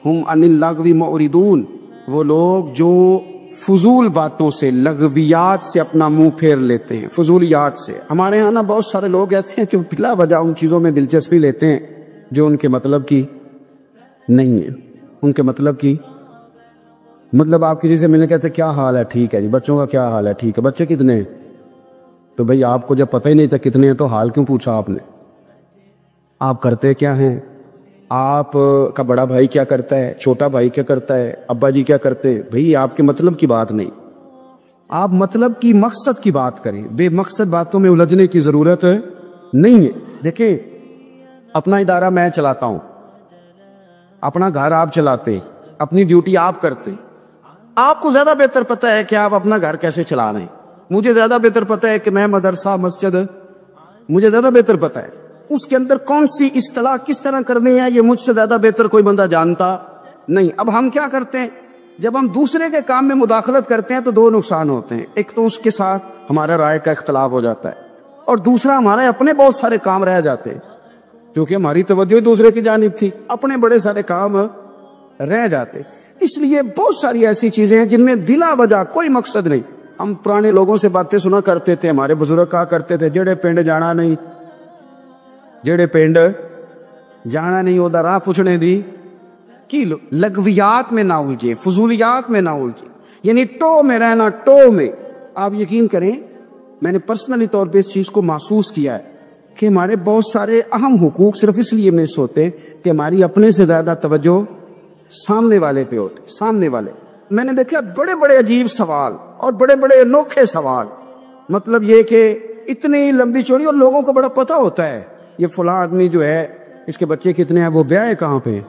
[SPEAKER 3] ہم عن اللغو معرضون, وہ لوگ جو فضول باتوں سے لغویات سے اپنا منہ پھیر لیتے ہیں, فضولیات سے. ہمارے ہاں نا بہت سارے لوگ ایسے ہیں کہ بلا وجہ ان چیزوں میں دلچسپی لیتے ہیں جو ان کے مطلب کی نہیں ہے, ان کے مطلب کی مطلب آپ کسی سے ملنے کہتے کیا حال ہے, ٹھیک ہے جی. بچوں کا کیا حال ہے, ٹھیک ہے. بچے کتنے ہیں؟ تو بھئی آپ کو جب پتہ ہی نہیں تھا کتنے ہیں تو حال کیوں پوچھا آپ نے؟ آپ کرتے کیا ہیں, آپ کا بڑا بھائی کیا کرتا ہے, چھوٹا بھائی کیا کرتا ہے, ابا جی کیا کرتے ہیں. بھئی آپ کے مطلب کی بات نہیں, آپ مطلب کی مقصد کی بات کریں, بے مقصد باتوں میں الجھنے کی ضرورت نہیں ہے. دیکھیں اپنا ادارہ میں چلاتا ہوں, اپنا گھر آپ چلاتے, اپنی ڈیوٹی آپ کرتے. آپ کو زیادہ بہتر پتہ ہے کہ آپ اپنا گھر کیسے چلا رہے ہیں, مجھے زیادہ بہتر پتہ ہے کہ میں مدرسہ مسجد, مجھے زیادہ بہتر پتہ ہے اس کے اندر کون سی اصطلاح کس طرح کرنی ہے, یہ مجھ سے زیادہ بہتر کوئی بندہ جانتا نہیں. اب ہم کیا کرتے ہیں, جب ہم دوسرے کے کام میں مداخلت کرتے ہیں تو دو نقصان ہوتے ہیں. ایک تو اس کے ساتھ ہمارا رائے کا اختلاف ہو جاتا ہے, اور دوسرا ہمارے اپنے بہت سارے کام رہ جاتے ہیں, کیونکہ ہماری توجہ دوسرے کی جانب تھی, اپنے بڑے سارے کام رہ جاتے. اس لیے بہت ساری ایسی چیزیں ہیں جن میں بلا وجہ کوئی مقصد نہیں. ہم پرانے لوگوں سے باتیں سنا کرتے تھے, ہمارے بزرگ کہا کرتے تھے جڑے پنڈ جانا نہیں, جڑے پنڈ جانا نہیں وہ راہ پوچھنے دی کی. لغویات میں نہ الجھے, فضولیات میں نہ الجھے, یعنی ٹو میں رہنا, ٹو میں. آپ یقین کریں میں نے پرسنلی طور پہ اس چیز کو محسوس کیا ہے کہ ہمارے بہت سارے اہم حقوق صرف اس لیے مس ہوتے کہ ہماری اپنے سے زیادہ توجہ سامنے والے پہ ہوتے. سامنے والے میں نے دیکھا بڑے بڑے عجیب سوال اور بڑے بڑے انوکھے سوال, مطلب یہ کہ اتنی لمبی چوڑی, اور لوگوں کو بڑا پتہ ہوتا ہے یہ فلاں آدمی جو ہے اس کے بچے کتنے ہیں, وہ بیاہ ہے کہاں پہ,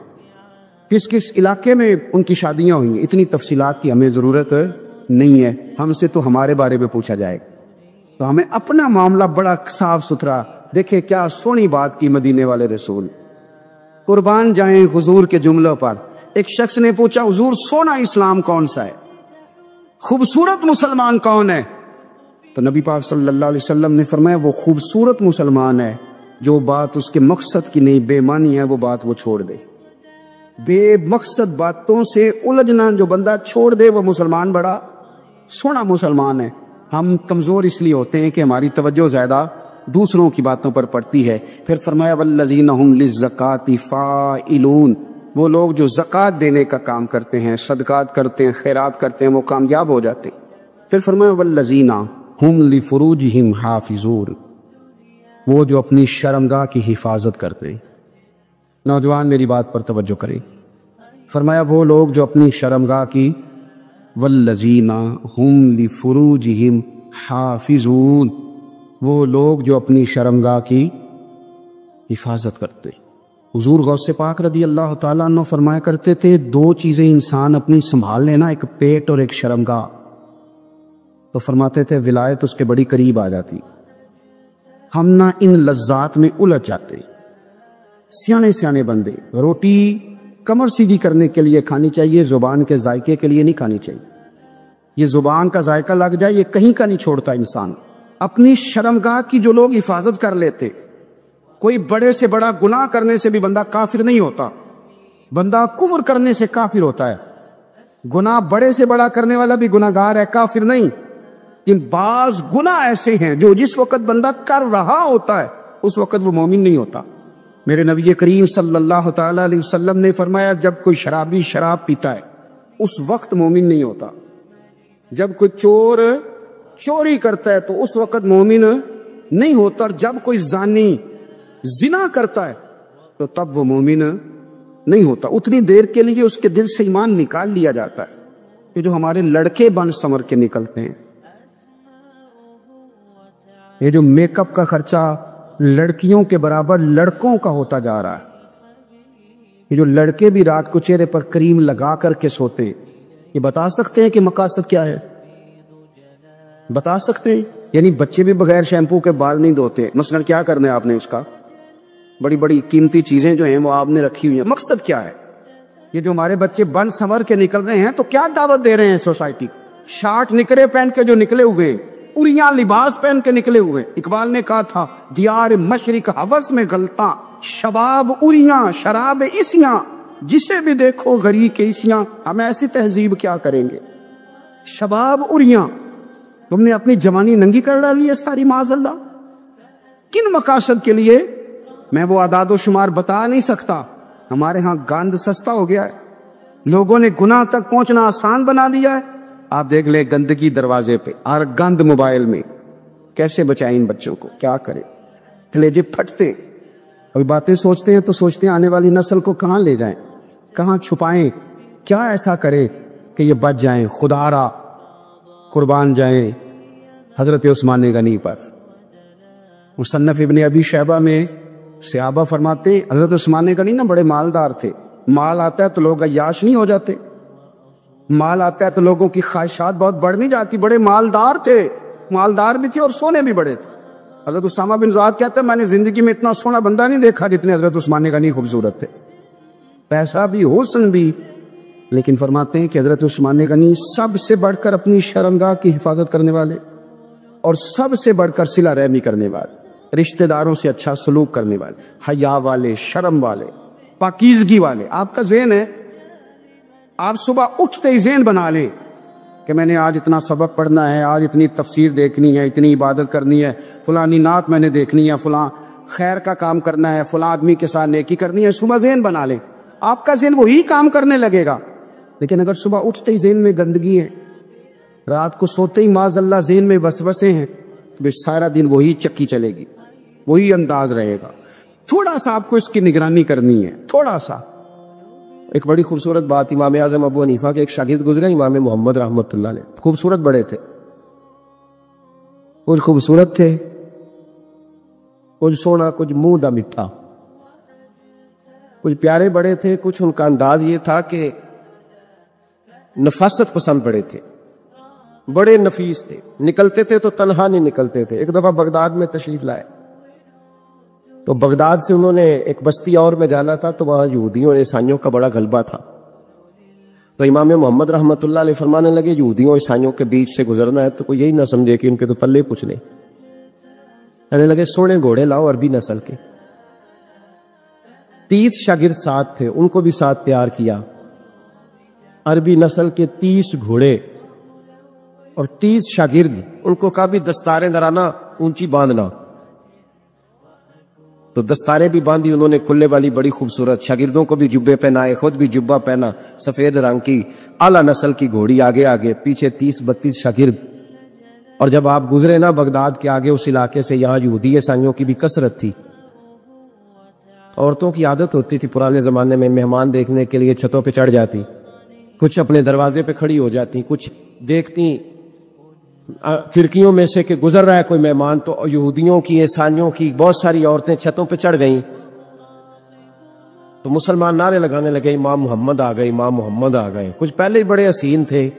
[SPEAKER 3] کس کس علاقے میں ان کی شادیاں ہوئی. اتنی تفصیلات کی ہمیں ضرورت نہیں ہے, ہم سے تو ہمارے بارے میں پوچھا جائے گا. تو ہمیں اپنا معاملہ بڑا صاف ستھرا. دیکھیں کیا سونی بات کی مدینے والے رسول, قربان جائیں حضور کے جملوں پر. ایک شخص نے پوچھا حضور سونا اسلام کون سا ہے, خوبصورت مسلمان کون ہے؟ تو نبی پاک صلی اللہ علیہ وسلم نے فرمایا وہ خوبصورت مسلمان ہے جو بات اس کے مقصد کی نہیں بے معنی ہے وہ بات وہ چھوڑ دے. بے مقصد باتوں سے الجھنا جو بندہ چھوڑ دے وہ مسلمان بڑا سونا مسلمان ہے. ہم کمزور اس لیے ہوتے ہیں کہ ہماری توجہ زیادہ دوسروں کی باتوں پر پڑتی ہے. پھر فرمایا والذین هم للزکاۃ فاعلون, وہ لوگ جو زکوٰۃ دینے کا کام کرتے ہیں, صدقات کرتے ہیں, خیرات کرتے ہیں, وہ کامیاب ہو جاتے. پھر فرمایا والذین هم لفروجہم حافظون, وہ جو اپنی شرمگاہ کی حفاظت کرتے ہیں. نوجوان میری بات پر توجہ کریں, فرمایا وہ لوگ جو اپنی شرمگاہ کی, والذین هم لفروجہم حافظون, وہ لوگ جو اپنی شرمگاہ کی حفاظت کرتے. حضور غوث پاک رضی اللہ تعالیٰ عنہ فرمایا کرتے تھے دو چیزیں انسان اپنی سنبھال لینا, ایک پیٹ اور ایک شرمگاہ. تو فرماتے تھے ولایت اس کے بڑی قریب آ جاتی. ہم نہ ان لذات میں الجھ جاتے. سیانے سیانے بندے روٹی کمر سیدھی کرنے کے لیے کھانی چاہیے, زبان کے ذائقے کے لیے نہیں کھانی چاہیے. یہ زبان کا ذائقہ لگ جائے یہ کہیں کا نہیں چھوڑتا انسان. اپنی شرمگاہ کی جو لوگ حفاظت کر لیتے کوئی بڑے سے بڑا گناہ کرنے سے بھی بندہ کافر نہیں ہوتا، بندہ کفر کرنے سے کافر ہوتا ہے۔ گناہ بڑے سے بڑا کرنے والا بھی گناہگار ہے، کافر نہیں۔ ان بعض گناہ ایسے ہیں جو جس وقت بندہ کر رہا ہوتا ہے اس وقت وہ مومن نہیں ہوتا۔ میرے نبی کریم صلی اللہ تعالی علیہ وسلم نے فرمایا جب کوئی شرابی شراب پیتا ہے اس وقت مومن نہیں ہوتا، جب کوئی چور چوری کرتا ہے تو اس وقت مومن نہیں ہوتا، اور جب کوئی زانی زنا کرتا ہے تو تب وہ مومن نہیں ہوتا۔ اتنی دیر کے لیے اس کے دل سے ایمان نکال لیا جاتا ہے۔ یہ جو ہمارے لڑکے بن سمر کے نکلتے ہیں، یہ جو میک اپ کا خرچہ لڑکیوں کے برابر لڑکوں کا ہوتا جا رہا ہے، یہ جو لڑکے بھی رات کو چہرے پر کریم لگا کر کے سوتے، یہ بتا سکتے ہیں کہ مقاصد کیا ہے؟ بتا سکتے ہیں؟ یعنی بچے بھی بغیر شیمپو کے بال نہیں دھوتے، مثلا کیا کرنا ہے آپ نے اس کا؟ بڑی بڑی قیمتی چیزیں جو ہیں وہ آپ نے رکھی ہوئی ہیں، مقصد کیا ہے؟ یہ جو ہمارے بچے بن سنور کے نکل رہے ہیں تو کیا دعوت دے رہے ہیں سوسائٹی کو؟ شارٹ نکرے پہن کے جو نکلے ہوئے، اریاں لباس پہن کے نکلے ہوئے۔ اقبال نے کہا تھا دیار مشرق ہوس میں غلطاں، شباب اریاں شراب اسیاں، جسے بھی دیکھو غری کے اسیاں۔ ہم ایسی تہذیب کیا کریں گے؟ شباب اریاں، تم نے اپنی جوانی ننگی کر ڈالی ہے ساری، معاذ اللہ۔ کن مقاصد کے لیے؟ میں وہ اعداد و شمار بتا نہیں سکتا۔ ہمارے ہاں گند سستا ہو گیا ہے، لوگوں نے گناہ تک پہنچنا آسان بنا دیا ہے۔ آپ دیکھ لیں گندگی دروازے پہ اور گند موبائل میں، کیسے بچائیں ان بچوں کو؟ کیا کریں؟ کلیجے پھٹتے۔ ابھی باتیں سوچتے ہیں تو سوچتے ہیں آنے والی نسل کو کہاں لے جائیں، کہاں چھپائیں، کیا ایسا کرے کہ یہ بچ جائیں، خدا را قربان جائیں حضرت عثمان غنی پر۔ مصنف ابن ابی شیبہ میں صحابہ فرماتے ہیں حضرت عثمان غنی نا بڑے مالدار تھے، مال آتا ہے تو لوگ عیاش نہیں ہو جاتے، مال آتا ہے تو لوگوں کی خواہشات بہت بڑھ نہیں جاتی، بڑے مالدار تھے، مالدار بھی تھے اور سونے بھی بڑے تھے۔ حضرت اسامہ بن زیاد کہتے ہیں میں نے زندگی میں اتنا سونا بندہ نہیں دیکھا جتنے حضرت عثمان غنی خوبصورت تھے، پیسہ بھی حسن بھی، لیکن فرماتے ہیں کہ حضرت عثمان غنی سب سے بڑھ کر اپنی شرمگاہ کی حفاظت کرنے والے اور سب سے بڑھ کر صلہ رحمی کرنے والے، رشتہ داروں سے اچھا سلوک کرنے والے، حیا والے، شرم والے، پاکیزگی والے۔ آپ کا ذہن ہے، آپ صبح اٹھتے ہی ذہن بنا لیں کہ میں نے آج اتنا سبق پڑھنا ہے، آج اتنی تفسیر دیکھنی ہے، اتنی عبادت کرنی ہے، فلانی نعت میں نے دیکھنی ہے، فلاں خیر کا کام کرنا ہے، فلاں آدمی کے ساتھ نیکی کرنی ہے۔ صبح ذہن بنا لیں، آپ کا ذہن وہی کام کرنے لگے گا۔ لیکن اگر صبح اٹھتے ہی ذہن میں گندگی ہے، رات کو سوتے ہی معاذ اللہ ذہن میں وسوسے ہیں، تو سارا دن وہی چکی چلے گی، وہی انداز رہے گا۔ تھوڑا سا آپ کو اس کی نگرانی کرنی ہے، تھوڑا سا۔ ایک بڑی خوبصورت بات، امام اعظم ابو حنیفہ کے ایک شاگرد گزرے امام محمد رحمۃ اللہ علیہ، خوبصورت بڑے تھے، کچھ خوبصورت تھے، کچھ سونا، کچھ منہ دا مٹھا، کچھ پیارے بڑے تھے، کچھ ان کا انداز یہ تھا کہ نفاست پسند بڑے تھے، بڑے نفیس تھے، نکلتے تھے تو تنہا نہیں نکلتے تھے۔ ایک دفعہ بغداد میں تشریف لائے تو بغداد سے انہوں نے ایک بستی اور میں جانا تھا، تو وہاں یہودیوں اور عیسائیوں کا بڑا غلبہ تھا، تو امام محمد رحمۃ اللہ علیہ فرمانے لگے یہودیوں اور عیسائیوں کے بیچ سے گزرنا ہے تو کوئی یہی نہ سمجھے کہ ان کے تو پلے پوچھ لیں، کہنے لگے سونے گھوڑے لاؤ عربی نسل کے۔ 30 شاگرد ساتھ تھے، ان کو بھی ساتھ تیار کیا، عربی نسل کے 30 گھوڑے اور 30 شاگرد، ان کو کہا بھی دستاریں درانا اونچی باندھنا، تو دستاریں بھی باندھی انہوں نے کلے والی بڑی خوبصورت، شاگردوں کو بھی جبے پہنائے، خود بھی جبہ پہنا، سفید رنگ کی اعلیٰ نسل کی گھوڑی، آگے آگے پیچھے 30-32 شاگرد۔ اور جب آپ گزرے نا بغداد کے آگے اس علاقے سے، یہاں یہودی عیسائیوں کی بھی کثرت تھی، عورتوں کی عادت ہوتی تھی پرانے زمانے میں مہمان دیکھنے کے لیے چھتوں پہ چڑھ جاتی، کچھ اپنے دروازے پہ کھڑی ہو جاتی، کچھ دیکھتی کھڑکیوں میں سے کہ گزر رہا ہے کوئی مہمان، تو یہودیوں کی عیسائیوں کی بہت ساری عورتیں چھتوں پہ چڑھ گئیں، تو مسلمان نعرے لگانے لگے امام محمد آ گئے، امام محمد آ گئے۔ کچھ پہلے ہی بڑے حسین تھے،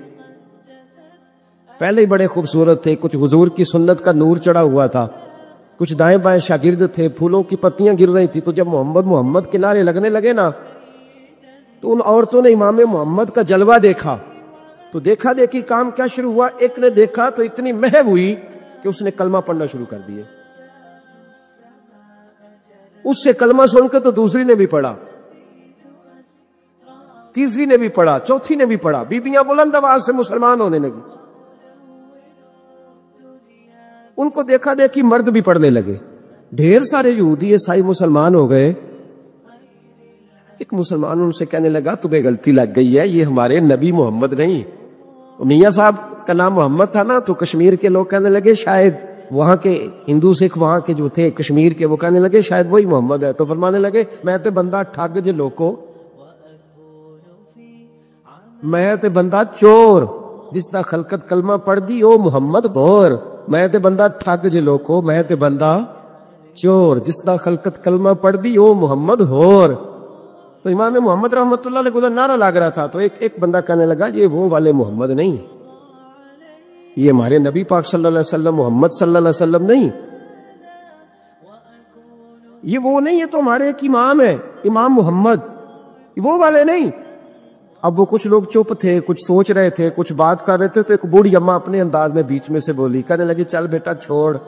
[SPEAKER 3] پہلے ہی بڑے خوبصورت تھے، کچھ حضور کی سنت کا نور چڑھا ہوا تھا، کچھ دائیں بائیں شاگرد تھے، پھولوں کی پتیاں گر رہی تھی، تو جب محمد محمد کے نعرے لگنے لگے نا تو ان عورتوں نے امام محمد کا جلوہ دیکھا، تو دیکھا دیکھی کام کیا شروع ہوا، ایک نے دیکھا تو اتنی محو ہوئی کہ اس نے کلمہ پڑھنا شروع کر دیے۔
[SPEAKER 2] اس سے کلمہ سن کے تو دوسری نے بھی پڑھا، تیسری نے بھی پڑھا، چوتھی نے بھی پڑھا، بیبیاں بلند آواز سے مسلمان ہونے لگی۔ ان کو دیکھا دیکھی مرد بھی پڑھنے لگے، ڈھیر سارے یہودی عیسائی مسلمان ہو گئے۔ ایک مسلمان ان سے کہنے لگا تمہیں غلطی لگ گئی ہے، یہ ہمارے نبی محمد نہیں۔ تو میاں صاحب کا نام محمد تھا نا، تو کشمیر کے لوگ کہنے لگے شاید وہاں کے ہندو سکھ وہاں کے جو تھے کشمیر کے، وہ کہنے لگے شاید وہی محمد ہے۔ تو فرمانے لگے میں تے بندہ ٹھگ جے لوکو، میں تے بندہ چور جس دا خلقت کلمہ پڑھ دی او محمد بور، میں تے بندہ ٹھگ جے لوکو، میں تے بندہ چور جس دا خلقت کلمہ پڑھ دی او محمد ہور۔ تو امام محمد رحمۃ اللہ علیہ کو نعرہ لگ رہا تھا، تو ایک بندہ کہنے لگا یہ وہ والے محمد نہیں، یہ ہمارے نبی پاک صلی اللہ علیہ وسلم محمد صلی اللہ علیہ وسلم نہیں، یہ وہ نہیں، یہ تو ہمارے ایک امام ہے امام محمد، وہ والے نہیں۔ اب وہ کچھ لوگ چپ تھے، کچھ سوچ رہے تھے، کچھ بات کر رہے تھے، تو ایک بوڑھی اماں اپنے انداز میں بیچ میں سے بولی، کہنے لگی چل بیٹا چھوڑ،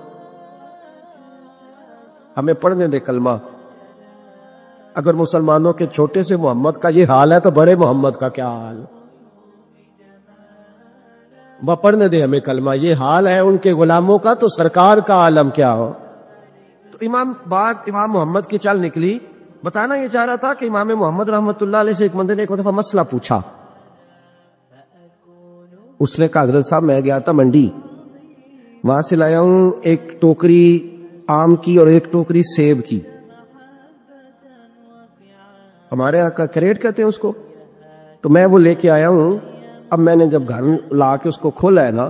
[SPEAKER 2] ہمیں پڑھنے دے کلمہ۔ اگر مسلمانوں کے چھوٹے سے محمد کا یہ حال ہے تو بڑے محمد کا کیا حال؟ وہ پڑھنے دے ہمیں کلمہ، یہ حال ہے ان کے غلاموں کا تو سرکار کا عالم کیا ہو۔ تو امام محمد کی چل نکلی، بتانا یہ چاہ رہا تھا کہ امام محمد رحمۃ اللہ علیہ سے ایک بندے نے ایک دفعہ مسئلہ پوچھا۔ اس نے کہا حضرت صاحب میں گیا تھا منڈی، وہاں سے لایا ہوں ایک ٹوکری آم کی اور ایک ٹوکری سیب کی، ہمارے یہاں کا کریٹ کہتے ہیں اس کو، تو میں وہ لے کے آیا ہوں۔ اب میں نے جب گھر لا کے اس کو کھولا ہے نا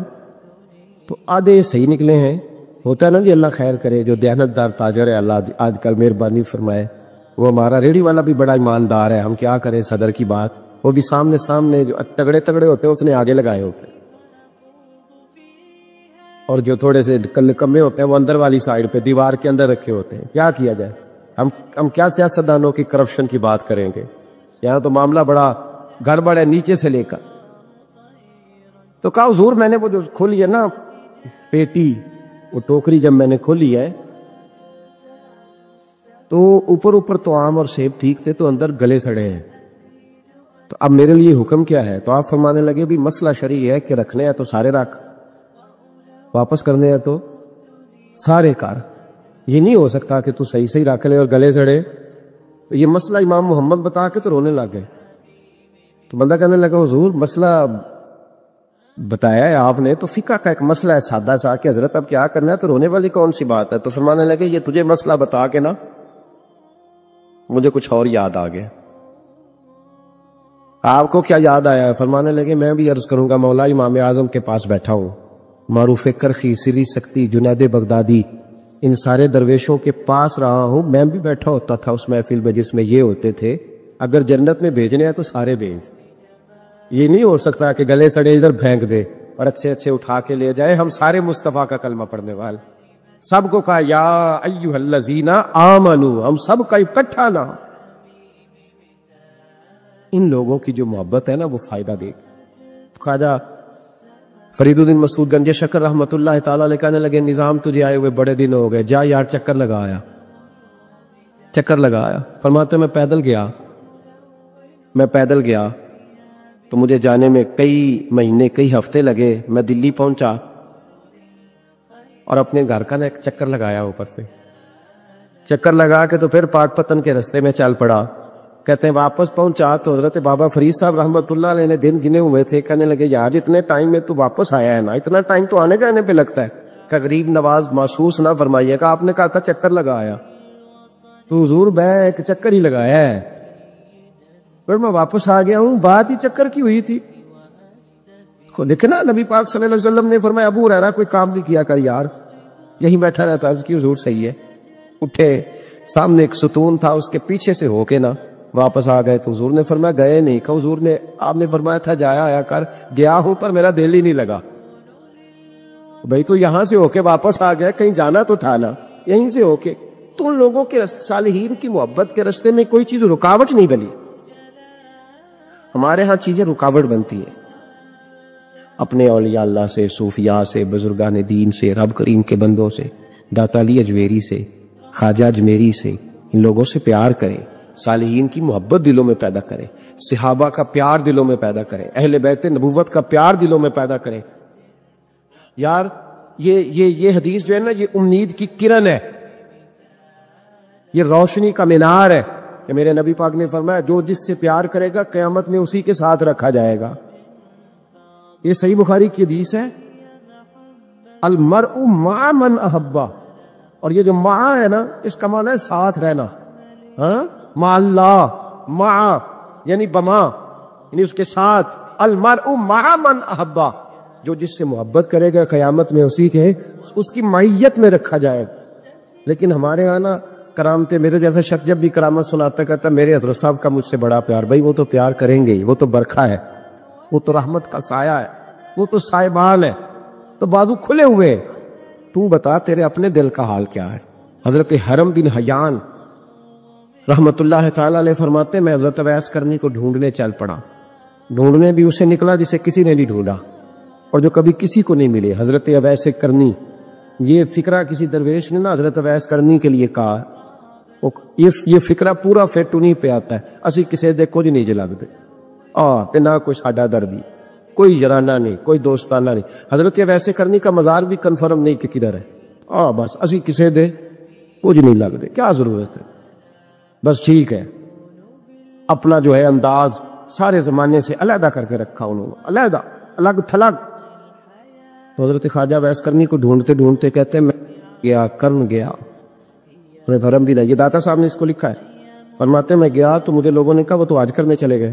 [SPEAKER 2] تو آدھے صحیح نکلے ہیں، ہوتا ہے نا جی اللہ خیر کرے، جو دیانتدار تاجر ہے اللہ آج کل مہربانی فرمائے، وہ ہمارا ریڑھی والا بھی بڑا ایماندار ہے، ہم کیا کریں صدر کی بات، وہ بھی سامنے جو تگڑے ہوتے ہیں اس نے آگے لگائے ہوتے ہیں، اور جو تھوڑے سے کمے ہوتے ہیں وہ اندر والی سائڈ پہ دیوار کے اندر رکھے ہوتے ہیں۔ کیا کیا جائے، ہم کیا سیاستدانوں کی کرپشن کی بات کریں گے، یہاں تو معاملہ بڑا گڑبڑ ہے نیچے سے لے کر۔ تو کہا حضور میں نے وہ جو کھولی ہے نا پیٹی، وہ ٹوکری جب میں نے کھولی ہے تو اوپر تو آم اور سیب ٹھیک تھے، تو اندر گلے سڑے ہیں، تو اب میرے لیے حکم کیا ہے؟ تو آپ فرمانے لگے بھی مسئلہ شرعی ہے کہ رکھنے ہیں تو سارے رکھ، واپس کرنے ہیں تو سارے کر، یہ نہیں ہو سکتا کہ تو صحیح رکھ لے اور گلے سڑے۔ تو یہ مسئلہ امام محمد بتا کے تو رونے لگ گئے۔ تو بندہ کہنے لگا حضور مسئلہ بتایا ہے آپ نے، تو فقہ کا ایک مسئلہ ہے سادہ سا کہ حضرت اب کیا کرنا ہے، تو رونے والی کون سی بات ہے؟ تو فرمانے لگے یہ تجھے مسئلہ بتا کے نا مجھے کچھ اور یاد آ گیا۔ آپ کو کیا یاد آیا ہے؟ فرمانے لگے میں بھی عرض کروں گا، مولا امام اعظم کے پاس بیٹھا ہوں، معروف کرخی، سری سکتی، جنید بغدادی، ان سارے درویشوں کے پاس رہا ہوں، میں بھی بیٹھا ہوتا تھا اس محفل میں جس میں یہ ہوتے تھے، اگر جنت میں بھیجنے ہیں تو سارے بھیج، یہ نہیں ہو سکتا کہ گلے سڑے ادھر پھینک دے اور اچھے اٹھا کے لے جائے۔ ہم سارے مصطفیٰ کا کلمہ پڑھنے والے، سب کو کہا یا ایھا الذین آمنو، ہم سب کا اکٹھا نام۔ ان لوگوں کی جو محبت ہے نا وہ فائدہ دے گی۔ خواجہ فرید الدین مسعود گنج شکر رحمۃ اللہ تعالیٰ علیہ کہنے لگے نظام تجھے آئے ہوئے بڑے دن ہو گئے، جا یار چکر لگایا۔ فرماتے میں پیدل گیا تو مجھے جانے میں کئی مہینے کئی ہفتے لگے۔ میں دلی پہنچا اور اپنے گھر کا نا ایک چکر لگایا، اوپر سے چکر لگا کے تو پھر پاک پتن کے رستے میں چل پڑا۔ کہتے ہیں واپس پہنچا تو حضرت بابا فرید صاحب رحمۃ اللہ علیہ نے دن گنے ہوئے تھے، کہنے لگے یار اتنے ٹائم میں تو واپس آیا ہے نا، اتنا ٹائم تو آنے جانے پہ لگتا ہے، کہ غریب نواز محسوس نہ فرمائیے گا، آپ نے کہا تھا چکر لگایا، تو حضور میں ایک چکر ہی لگایا ہے، پھر میں واپس آ گیا ہوں، بات ہی چکر کی ہوئی تھی۔ دیکھنا نبی پاک صلی اللہ علیہ وسلم نے فرمایا ابو ہریرہ کوئی کام بھی کیا کر یار، یہیں بیٹھا رہتا، اس کی حضور صحیح ہے۔ اٹھے، سامنے ایک ستون تھا، اس کے پیچھے سے ہو کے نا واپس آ گئے، تو حضور نے فرمایا گئے نہیں، کہ حضور نے آپ نے فرمایا تھا جایا آیا کر، گیا ہوں پر میرا دل ہی نہیں لگا۔ بھئی تو یہاں سے ہو کے واپس آ گیا، کہیں جانا تو تھا نا، یہیں سے ہو کے۔ تو ان لوگوں کے صالحین کی محبت کے راستے میں کوئی چیز رکاوٹ نہیں بنی۔ ہمارے ہاں چیزیں رکاوٹ بنتی ہیں، اپنے اولیاء اللہ سے، صوفیاء سے، بزرگان دین سے، رب کریم کے بندوں سے، داتا علی اجمیری سے، خواجہ اجمیری سے، ان لوگوں سے پیار کریں، صالحین کی محبت دلوں میں پیدا کریں، صحابہ کا پیار دلوں میں پیدا کریں، اہل بیت نبوت کا پیار دلوں میں پیدا کریں۔ یار یہ حدیث جو ہے نا، یہ امید کی کرن ہے، یہ روشنی کا مینار ہے کہ میرے نبی پاک نے فرمایا جو جس سے پیار کرے گا قیامت میں اسی کے ساتھ رکھا جائے گا۔ یہ صحیح بخاری کی حدیث ہے، المرء مع من احبا، اور یہ جو مع ہے نا، اس کا معنی ہے ساتھ رہنا، ہاں، مع اللہ، مع یعنی بما، یعنی اس کے ساتھ، المرء مع من احبا، جو جس سے محبت کرے گا قیامت میں اسی کے اس کی معیت میں رکھا جائے۔ لیکن ہمارے ہاں نا کرامتے، میرے جیسا شخص جب بھی کرامت سناتا کہتا میرے حضرت صاحب کا مجھ سے بڑا پیار، بھائی وہ تو پیار کریں گے ہی، وہ تو برکھا ہے، وہ تو رحمت کا سایہ ہے، وہ تو سائبان ہے، تو بازو کھلے ہوئے، تو بتا تیرے اپنے دل کا حال کیا ہے۔ حضرت حرم بن حیان رحمت اللہ تعالیٰ علیہ فرماتے میں حضرت اویس کرنی کو ڈھونڈنے چل پڑا، ڈھونڈنے بھی اسے نکلا جسے کسی نے نہیں ڈھونڈا اور جو کبھی کسی کو نہیں ملے، حضرت اویس کرنی۔ یہ فکرہ کسی درویش نے نا حضرت اویس کرنی کے لیے کہا، یہ فکرہ پورا فٹ انہیں پہ آتا ہے، اسی کسی دے کچھ نہیں جلگتے، تے نہ کوئی ساڈا دردی، کوئی جرانہ نہیں، کوئی دوستانہ نہیں۔ حضرت اویس کرنی کا مزار بھی کنفرم نہیں کہ کدھر ہے، بس اسی کسی دے کچھ نہیں لگتے، کیا ضرورت ہے، بس ٹھیک ہے۔ اپنا جو ہے انداز سارے زمانے سے علیحدہ کر کے رکھا انہوں نے، علیحدہ، الگ تھلگ۔ تو حضرت خواجہ اویس کرنی کو ڈھونڈتے ڈھونڈتے کہتے ہیں میں گیا، کرن گیا، دھرم بھی نہیں، یہ داتا صاحب نے اس کو لکھا ہے، فرماتے میں گیا تو مجھے لوگوں نے کہا وہ تو آج کرنے چلے گئے۔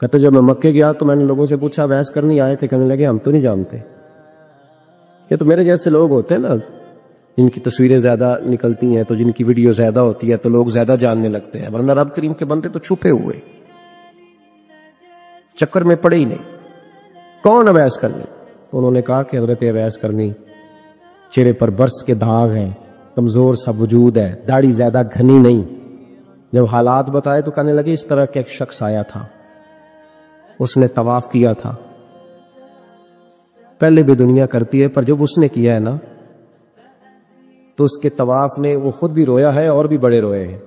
[SPEAKER 2] کہتے جب میں مکے گیا تو میں نے لوگوں سے پوچھا اویس کرنی آئے تھے، کہنے لگے ہم تو نہیں جانتے۔ یہ تو میرے جیسے لوگ ہوتے ہیں نا، جن کی تصویریں زیادہ نکلتی ہیں تو جن کی ویڈیو زیادہ ہوتی ہے تو لوگ زیادہ جاننے لگتے ہیں، ورنہ رب کریم کے بندے تو چھپے ہوئے، چکر میں پڑے ہی نہیں۔ کون اویس کرنی؟ تو انہوں نے کہا کہ حضرت اویس کرنی، چہرے پر برس کے داغ ہیں، کمزور سا وجود ہے، داڑھی زیادہ گھنی نہیں۔ جب حالات بتائے تو کہنے لگے اس طرح کا ایک شخص آیا تھا، اس نے طواف کیا تھا، پہلے بھی دنیا کرتی ہے پر جب اس نے کیا ہے نا تو اس کے طواف نے وہ خود بھی رویا ہے اور بھی بڑے روئے ہیں۔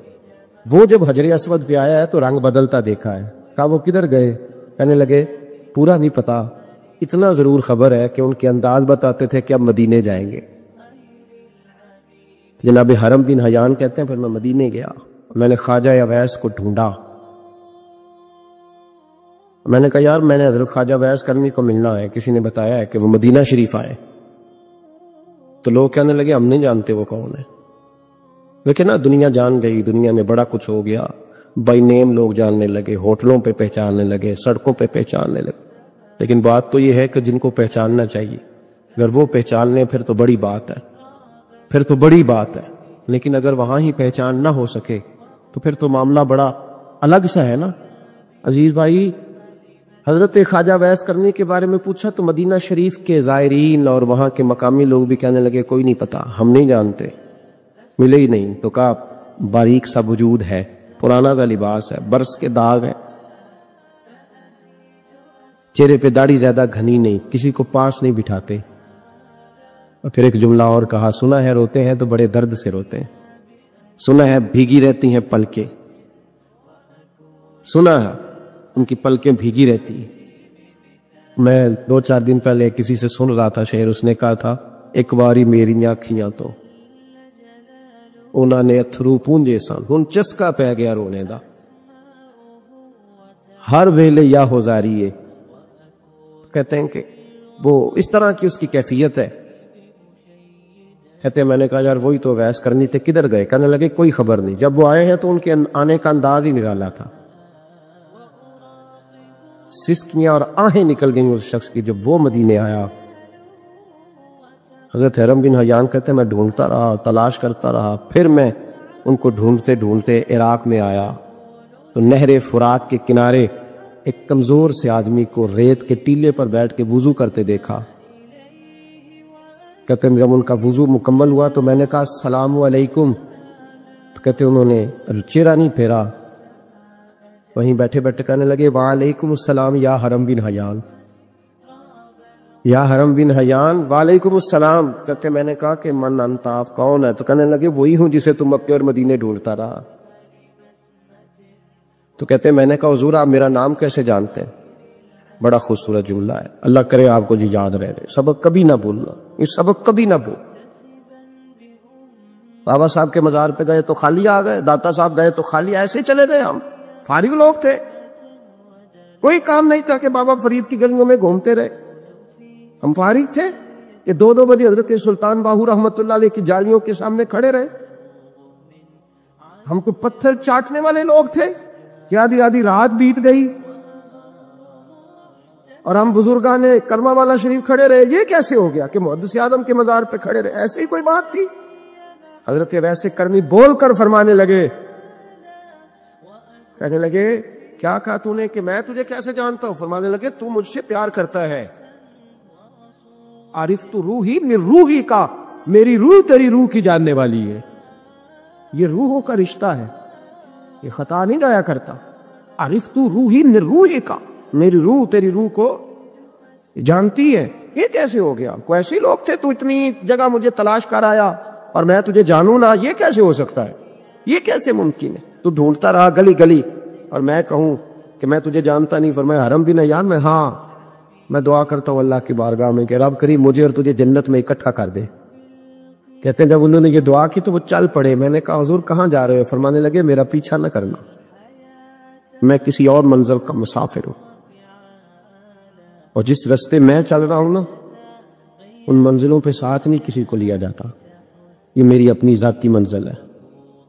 [SPEAKER 2] وہ جب حجر اسود پہ آیا ہے تو رنگ بدلتا دیکھا ہے۔ کہا وہ کدھر گئے؟ کہنے لگے پورا نہیں پتا، اتنا ضرور خبر ہے کہ ان کے انداز بتاتے تھے کہ اب مدینے جائیں گے۔ جناب حرم بن حیان کہتے ہیں پھر میں مدینے گیا، میں نے خواجہ اویس کو ڈھونڈا، میں نے کہا یار میں نے حضرت خواجہ اویس کرنی کو ملنا ہے، کسی نے بتایا ہے کہ وہ مدینہ شریف آئے۔ تو لوگ کہنے لگے ہم نہیں جانتے وہ کون ہے۔ لیکن نا دنیا جان گئی، دنیا میں بڑا کچھ ہو گیا، بائی نیم لوگ جاننے لگے، ہوٹلوں پہ پہچاننے لگے، سڑکوں پہ پہچاننے لگے۔ لیکن بات تو یہ ہے کہ جن کو پہچاننا چاہیے اگر وہ پہچان لیں پھر تو بڑی بات ہے، پھر تو بڑی بات ہے۔ لیکن اگر وہاں ہی پہچان نہ ہو سکے تو پھر تو معاملہ بڑا الگ سا ہے نا۔ عزیز بھائی، حضرت خواجہ اویس کرنی کے بارے میں پوچھا تو مدینہ شریف کے زائرین اور وہاں کے مقامی لوگ بھی کہنے لگے کوئی نہیں پتا، ہم نہیں جانتے، ملے ہی نہیں۔ تو کہا باریک سا وجود ہے، پرانا سا لباس ہے، برس کے داغ ہے، چہرے پہ داڑھی زیادہ گھنی نہیں، کسی کو پاس نہیں بٹھاتے۔ اور پھر ایک جملہ اور کہا، سنا ہے روتے ہیں تو بڑے درد سے روتے ہیں، سنا ہے بھیگی رہتی ہیں پلکیں، سنا ہے ان کی پلکیں بھیگی رہتی ہیں۔ میں 2-4 دن پہلے کسی سے سن رہا تھا شعر، اس نے کہا تھا ایک باری میری آنکھیاں تو انہوں نے اتھرو پونجے سن، ہن چسکا پہ گیا رونے دا، ہر ویلے یا ہو زاری ہے۔ کہتے ہیں کہ وہ اس طرح کی اس کی کیفیت ہے۔ کہتے ہیں میں نے کہا یار وہی تو اویس کرنی تھے، کدھر گئے؟ کہنے لگے کوئی خبر نہیں۔ جب وہ آئے ہیں تو ان کے آنے کا انداز ہی نرالا تھا، سسکیاں اور آہیں نکل گئیں اس شخص کی جب وہ مدینے آیا۔ حضرت حرم بن حیان کہتے ہیں میں ڈھونڈتا رہا، تلاش کرتا رہا، پھر میں ان کو ڈھونڈتے ڈھونڈتے عراق میں آیا تو نہر فرات کے کنارے ایک کمزور سے آدمی کو ریت کے ٹیلے پر بیٹھ کے وضو کرتے دیکھا۔ کہتے ہیں جب ان کا وضو مکمل ہوا تو میں نے کہا السلام علیکم، تو کہتے انہوں نے چہرہ نہیں پھیرا، وہیں بیٹھے بیٹھے کہنے لگے وعلیکم السلام یا حرم بن حیان۔ یا حرم بن حیان وعلیکم السلام. کہتے میں نے کہا کہ من انت، آپ کون ہے؟ تو کہنے لگے وہی ہوں جسے تم مکے اور مدینے ڈھونڈتا رہا. تو کہتے میں نے کہا حضور آپ میرا نام کیسے جانتے ہیں؟ بڑا خوبصورت جملہ ہے، اللہ کرے آپ کو جی یاد رہے. سبق کبھی نہ بھولنا، یہ سبق کبھی نہ بھول. بابا صاحب کے مزار پہ گئے تو خالی آ گئے، داتا صاحب گئے تو خالی، ایسے چلے گئے. ہم فارغ لوگ تھے، کوئی کام نہیں تھا کہ بابا فرید کی گلیوں میں گھومتے رہے. ہم فارغ تھے کہ 2 بجے حضرت سلطان باہو رحمت اللہ علیہ کی جالیوں کے سامنے کھڑے رہے. ہم کو پتھر چاٹنے والے لوگ تھے کہ آدھی آدھی رات بیت گئی اور ہم بزرگان کرما والا شریف کھڑے رہے. یہ کیسے ہو گیا کہ محدث اعظم کے مزار پہ کھڑے رہے؟ ایسے ہی کوئی بات تھی؟ حضرت ویسے کرنی بول کر فرمانے لگے، کہنے لگے کیا کہا تو نے کہ میں تجھے کیسے جانتا ہوں؟ فرمانے لگے تو مجھ سے پیار کرتا ہے. عرفت روحی من روحی کا، میری روح تیری روح کی جاننے والی ہے. یہ روحوں کا رشتہ ہے، یہ خطا نہیں جایا کرتا. عرفت روحی من روحی کا، میری روح تیری روح کو جانتی ہے. یہ کیسے ہو گیا؟ کوئی ایسے لوگ تھے تو اتنی جگہ مجھے تلاش کر آیا اور میں تجھے جانوں نہ؟ یہ کیسے ہو سکتا ہے؟ یہ کیسے ممکن ہے؟ تو ڈھونڈتا رہا گلی گلی اور میں کہوں کہ میں تجھے جانتا نہیں. فرمایا حرم بن حیان میں، ہاں میں دعا کرتا ہوں اللہ کی بارگاہ میں کہ رب کریم مجھے اور تجھے جنت میں اکٹھا کر دے. کہتے ہیں جب انہوں نے یہ دعا کی تو وہ چل پڑے. میں نے کہا حضور کہاں جا رہے ہو؟ فرمانے لگے میرا پیچھا نہ کرنا، میں کسی اور منزل کا مسافر ہوں، اور جس رستے میں چل رہا ہوں نا ان منزلوں پہ ساتھ نہیں کسی کو لیا جاتا. یہ میری اپنی ذاتی منزل ہے،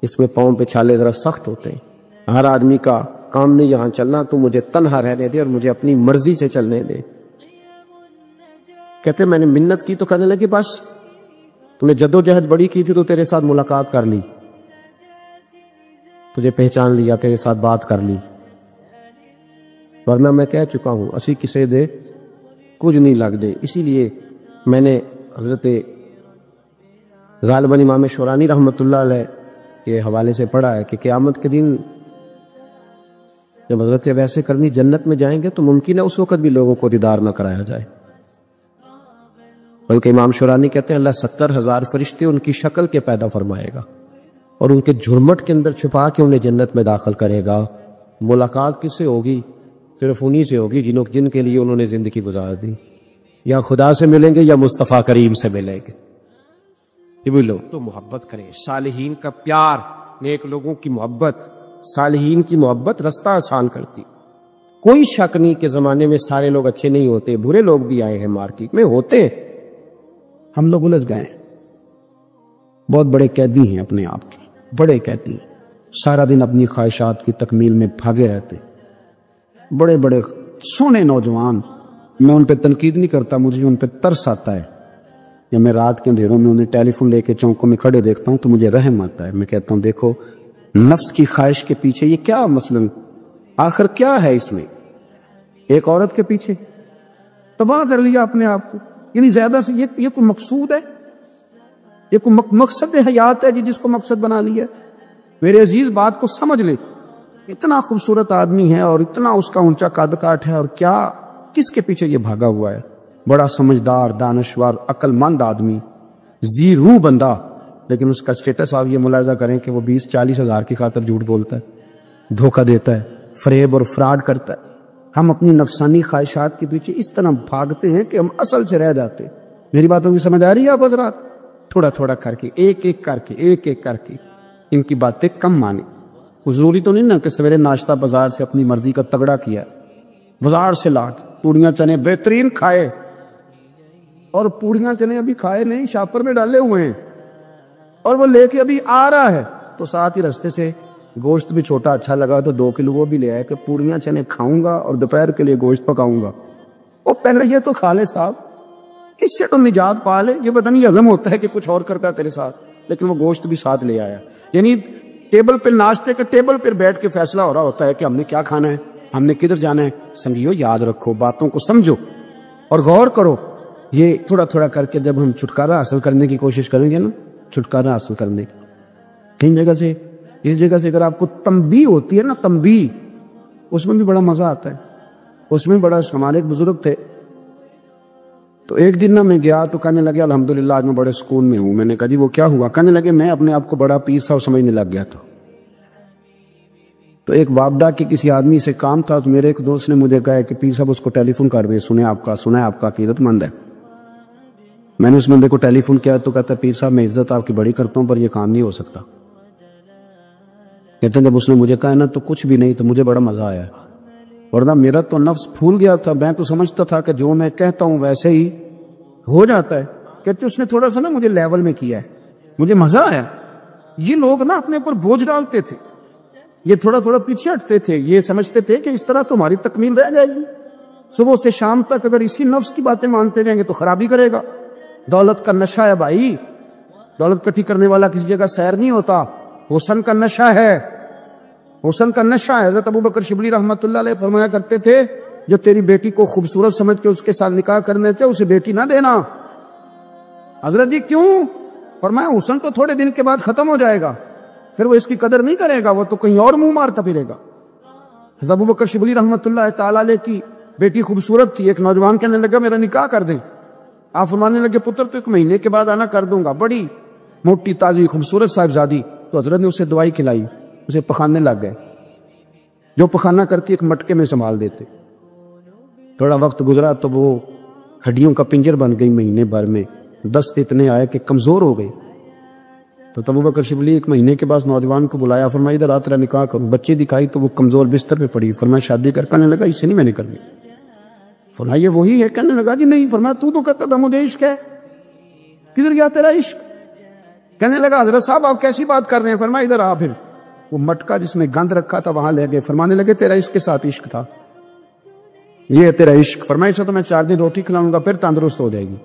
[SPEAKER 2] اس میں پاؤں پہ چھالے ذرا سخت ہوتے ہیں. ہر آدمی کا کام نہیں یہاں چلنا، تو مجھے تنہا رہنے دے اور مجھے اپنی مرضی سے چلنے دے. کہتے میں نے منت کی تو کہنے لگے بس تو نے جد و جہد بڑی کی تھی تو تیرے ساتھ ملاقات کر لی، تجھے پہچان لیا، تیرے ساتھ بات کر لی، ورنہ میں کہہ چکا ہوں اسی کسے دے کچھ نہیں لگ دے. اسی لیے میں نے حضرت غالباً امام شورانی رحمت اللہ علیہ کے حوالے سے پڑھا ہے کہ قیامت کے دن جب حضرت ویسے کرنی جنت میں جائیں گے تو ممکن ہے اس وقت بھی لوگوں کو دیدار نہ کرایا جائے. بلکہ امام شورانی کہتے ہیں اللہ 70,000 فرشتے ان کی شکل کے پیدا فرمائے گا اور ان کے جھرمٹ کے اندر چھپا کے انہیں جنت میں داخل کرے گا. ملاقات کس سے ہوگی؟ صرف انہی سے ہوگی جن کے لیے انہوں نے زندگی گزار دی. یا خدا سے ملیں گے یا مصطفیٰ کریم سے ملیں گے. یہ بھی لوگ تو محبت کریں، صالحین کا پیار، نیک لوگوں کی محبت، صالحین کی محبت رستہ آسان کرتی. کوئی شک نہیں کہ زمانے میں سارے لوگ اچھے نہیں ہوتے، برے لوگ بھی آئے ہیں مارکیٹ میں، ہوتے ہیں. ہم لوگ الجھ گئے ہیں، بہت بڑے قیدی ہیں اپنے آپ کے، بڑے قیدی ہیں، سارا دن اپنی خواہشات کی تکمیل میں بھاگے رہتے. بڑے بڑے سونے نوجوان، میں ان پہ تنقید نہیں کرتا، مجھے ان پہ ترس آتا ہے. جب میں رات کے اندھیروں میں انہیں ٹیلی فون لے کے چوکوں میں کھڑے دیکھتا ہوں تو مجھے رحم آتا ہے. میں کہتا ہوں دیکھو نفس کی خواہش کے پیچھے یہ کیا مثلاً آخر کیا ہے اس میں؟ ایک عورت کے پیچھے تباہ کر لیا اپنے آپ کو. یعنی زیادہ سے یہ کوئی مقصود ہے؟ یہ کوئی مقصد حیات ہے جس کو مقصد بنا لیا؟ میرے عزیز بات کو سمجھ لے. اتنا خوبصورت آدمی ہے اور اتنا اس کا اونچا قد کاٹ ہے، اور کیا کس کے پیچھے یہ بھاگا ہوا ہے؟ بڑا سمجھدار، دانشور، عقل مند آدمی، ذی روح بندہ، لیکن اس کا سٹیٹس آپ یہ ملاحظہ کریں کہ وہ 20-40 ہزار کی خاطر جھوٹ بولتا ہے، دھوکہ دیتا ہے، فریب اور فراڈ کرتا ہے. ہم اپنی نفسانی خواہشات کے پیچھے اس طرح بھاگتے ہیں کہ ہم اصل سے رہ جاتے. میری باتوں کی سمجھ آ رہی ہے آپ حضرات؟ تھوڑا تھوڑا کر کے، ایک ایک کر کے ان کی باتیں کم مانی. ضروری تو نہیں نا کہ سویرے ناشتہ بازار سے اپنی مرضی کا تگڑا کیا، بازار سے لاٹ پوڑیاں چنے بہترین کھائے، اور پوڑیاں چنے ابھی کھائے نہیں، شاپر میں ڈالے ہوئے ہیں، اور وہ لے کے ابھی آ رہا ہے تو ساتھ ہی رستے سے گوشت بھی چھوٹا اچھا لگا تو 2 کلو وہ بھی لے آئے کہ پوڑیاں چنے کھاؤں گا اور دوپہر کے لیے گوشت پکاؤں گا. وہ پہلے یہ تو کھا لے صاحب، اس سے تو نجات پا لے. یہ پتہ نہیں ہضم ہوتا ہے کہ کچھ اور کرتا ہے تیرے ساتھ، لیکن وہ گوشت بھی ساتھ لے آیا. یعنی ٹیبل پہ ناشتے کے ٹیبل پہ بیٹھ کے فیصلہ ہو رہا ہوتا ہے کہ ہم نے کیا کھانا ہے، ہم نے کدھر جانا ہے. سنگیو یاد رکھو، باتوں کو سمجھو اور غور کرو. یہ تھوڑا تھوڑا کر کے جب ہم چھٹکارا حاصل کرنے کی کوشش کریں گے نا، چھٹکارا حاصل کرنے کی کئی جگہ سے، اس جگہ سے اگر آپ کو تنبیہ ہوتی ہے نا، تنبیہ، اس میں بھی بڑا مزہ آتا ہے. اس میں بڑا، ہمارے ایک بزرگ تھے
[SPEAKER 3] تو ایک دن میں گیا تو کہنے لگے الحمدللہ آج میں بڑے سکون میں ہوں. میں نے کہا جی وہ کیا ہوا؟ کہنے لگے میں اپنے آپ کو بڑا پیر صاحب سمجھنے لگ گیا تھا. تو ایک بابڈا کے کسی آدمی سے کام تھا، تو میرے ایک دوست نے مجھے کہا کہ پیر صاحب اس کو ٹیلی فون کر دے، سنا ہے آپ کا عقیدت مند ہے. میں نے اس بندے کو ٹیلی فون کیا تو کہتا پیر صاحب میں عزت آپ کی بڑی کرتا ہوں پر یہ کام نہیں ہو سکتا. کہتے ہیں جب اس نے مجھے کہا نا تو کچھ بھی نہیں، تو مجھے بڑا مزہ آیا، ورنہ میرا تو نفس پھول گیا تھا. میں تو سمجھتا تھا کہ جو میں کہتا ہوں ویسے ہی ہو جاتا ہے. کہتے اس نے تھوڑا سا نا مجھے لیول میں کیا ہے، مجھے مزہ آیا. یہ لوگ نا اپنے اوپر بوجھ ڈالتے تھے، یہ تھوڑا تھوڑا پیچھے ہٹتے تھے، یہ سمجھتے تھے کہ اس طرح تو ہماری تکمیل رہ جائے گی. صبح سے شام تک اگر اسی نفس کی باتیں مانتے رہیں گے تو خرابی کرے گا. دولت کا نشہ ہے بھائی، دولت کٹھی کرنے والا کسی جگہ سیر نہیں ہوتا. حسن کا نشہ ہے، حسن کا نشہ ہے. حضرت ابوبکر شبلی رحمۃ اللہ علیہ فرمایا کرتے تھے جو تیری بیٹی کو خوبصورت سمجھ کے اس کے ساتھ نکاح کرنے تھے اسے بیٹی نہ دینا. حضرت جی کیوں؟ فرمایا حسن تو تھوڑے دن کے بعد ختم ہو جائے گا، پھر وہ اس کی قدر نہیں کرے گا، وہ تو کہیں اور منہ مارتا پھرے گا. حضرت ابوبکر شبلی رحمۃ اللہ تعالیٰ علیہ کی بیٹی خوبصورت تھی. ایک نوجوان کہنے لگا میرا نکاح کر دیں. آپ فرمانے لگے پتر تو 1 مہینے کے بعد آنا کر دوں گا. بڑی موٹی تازی خوبصورت صاحبزادی. تو حضرت نے اسے دوائی کھلائی، اسے پخانے لگ گئے. جو پخانہ کرتی ایک مٹکے میں سنبھال دیتے. تھوڑا وقت گزرا تو وہ ہڈیوں کا پنجر بن گئی. مہینے بھر میں دست اتنے آئے کہ کمزور ہو گئی. تو ابوبکر شبلی 1 مہینے کے بعد نوجوان کو بلایا، فرمایا ادھر آ تیرا نکاح کروں. بچی دکھائی تو وہ کمزور بستر پہ پڑی. فرمایا شادی کرنے لگا اس سے نہیں میں نے کرنی. فرمایا یہ وہی ہے؟ کہنے لگا جی نہیں. فرمایا تو کہتا تھا مجھے عشق ہے، کدھر گیا تیرا عشق؟ کہنے لگا حضرت صاحب آپ کیسی بات کر رہے ہیں؟ فرمایا ادھر آ. پھر وہ مٹکا جس میں گند رکھا تھا وہاں لے گئے. فرمانے لگے تیرا اس کے ساتھ عشق تھا، یہ ہے تیرا عشق. فرمایا اسے تو میں 4 دن روٹی کھلاؤں گا پھر تندرست ہو جائے گی،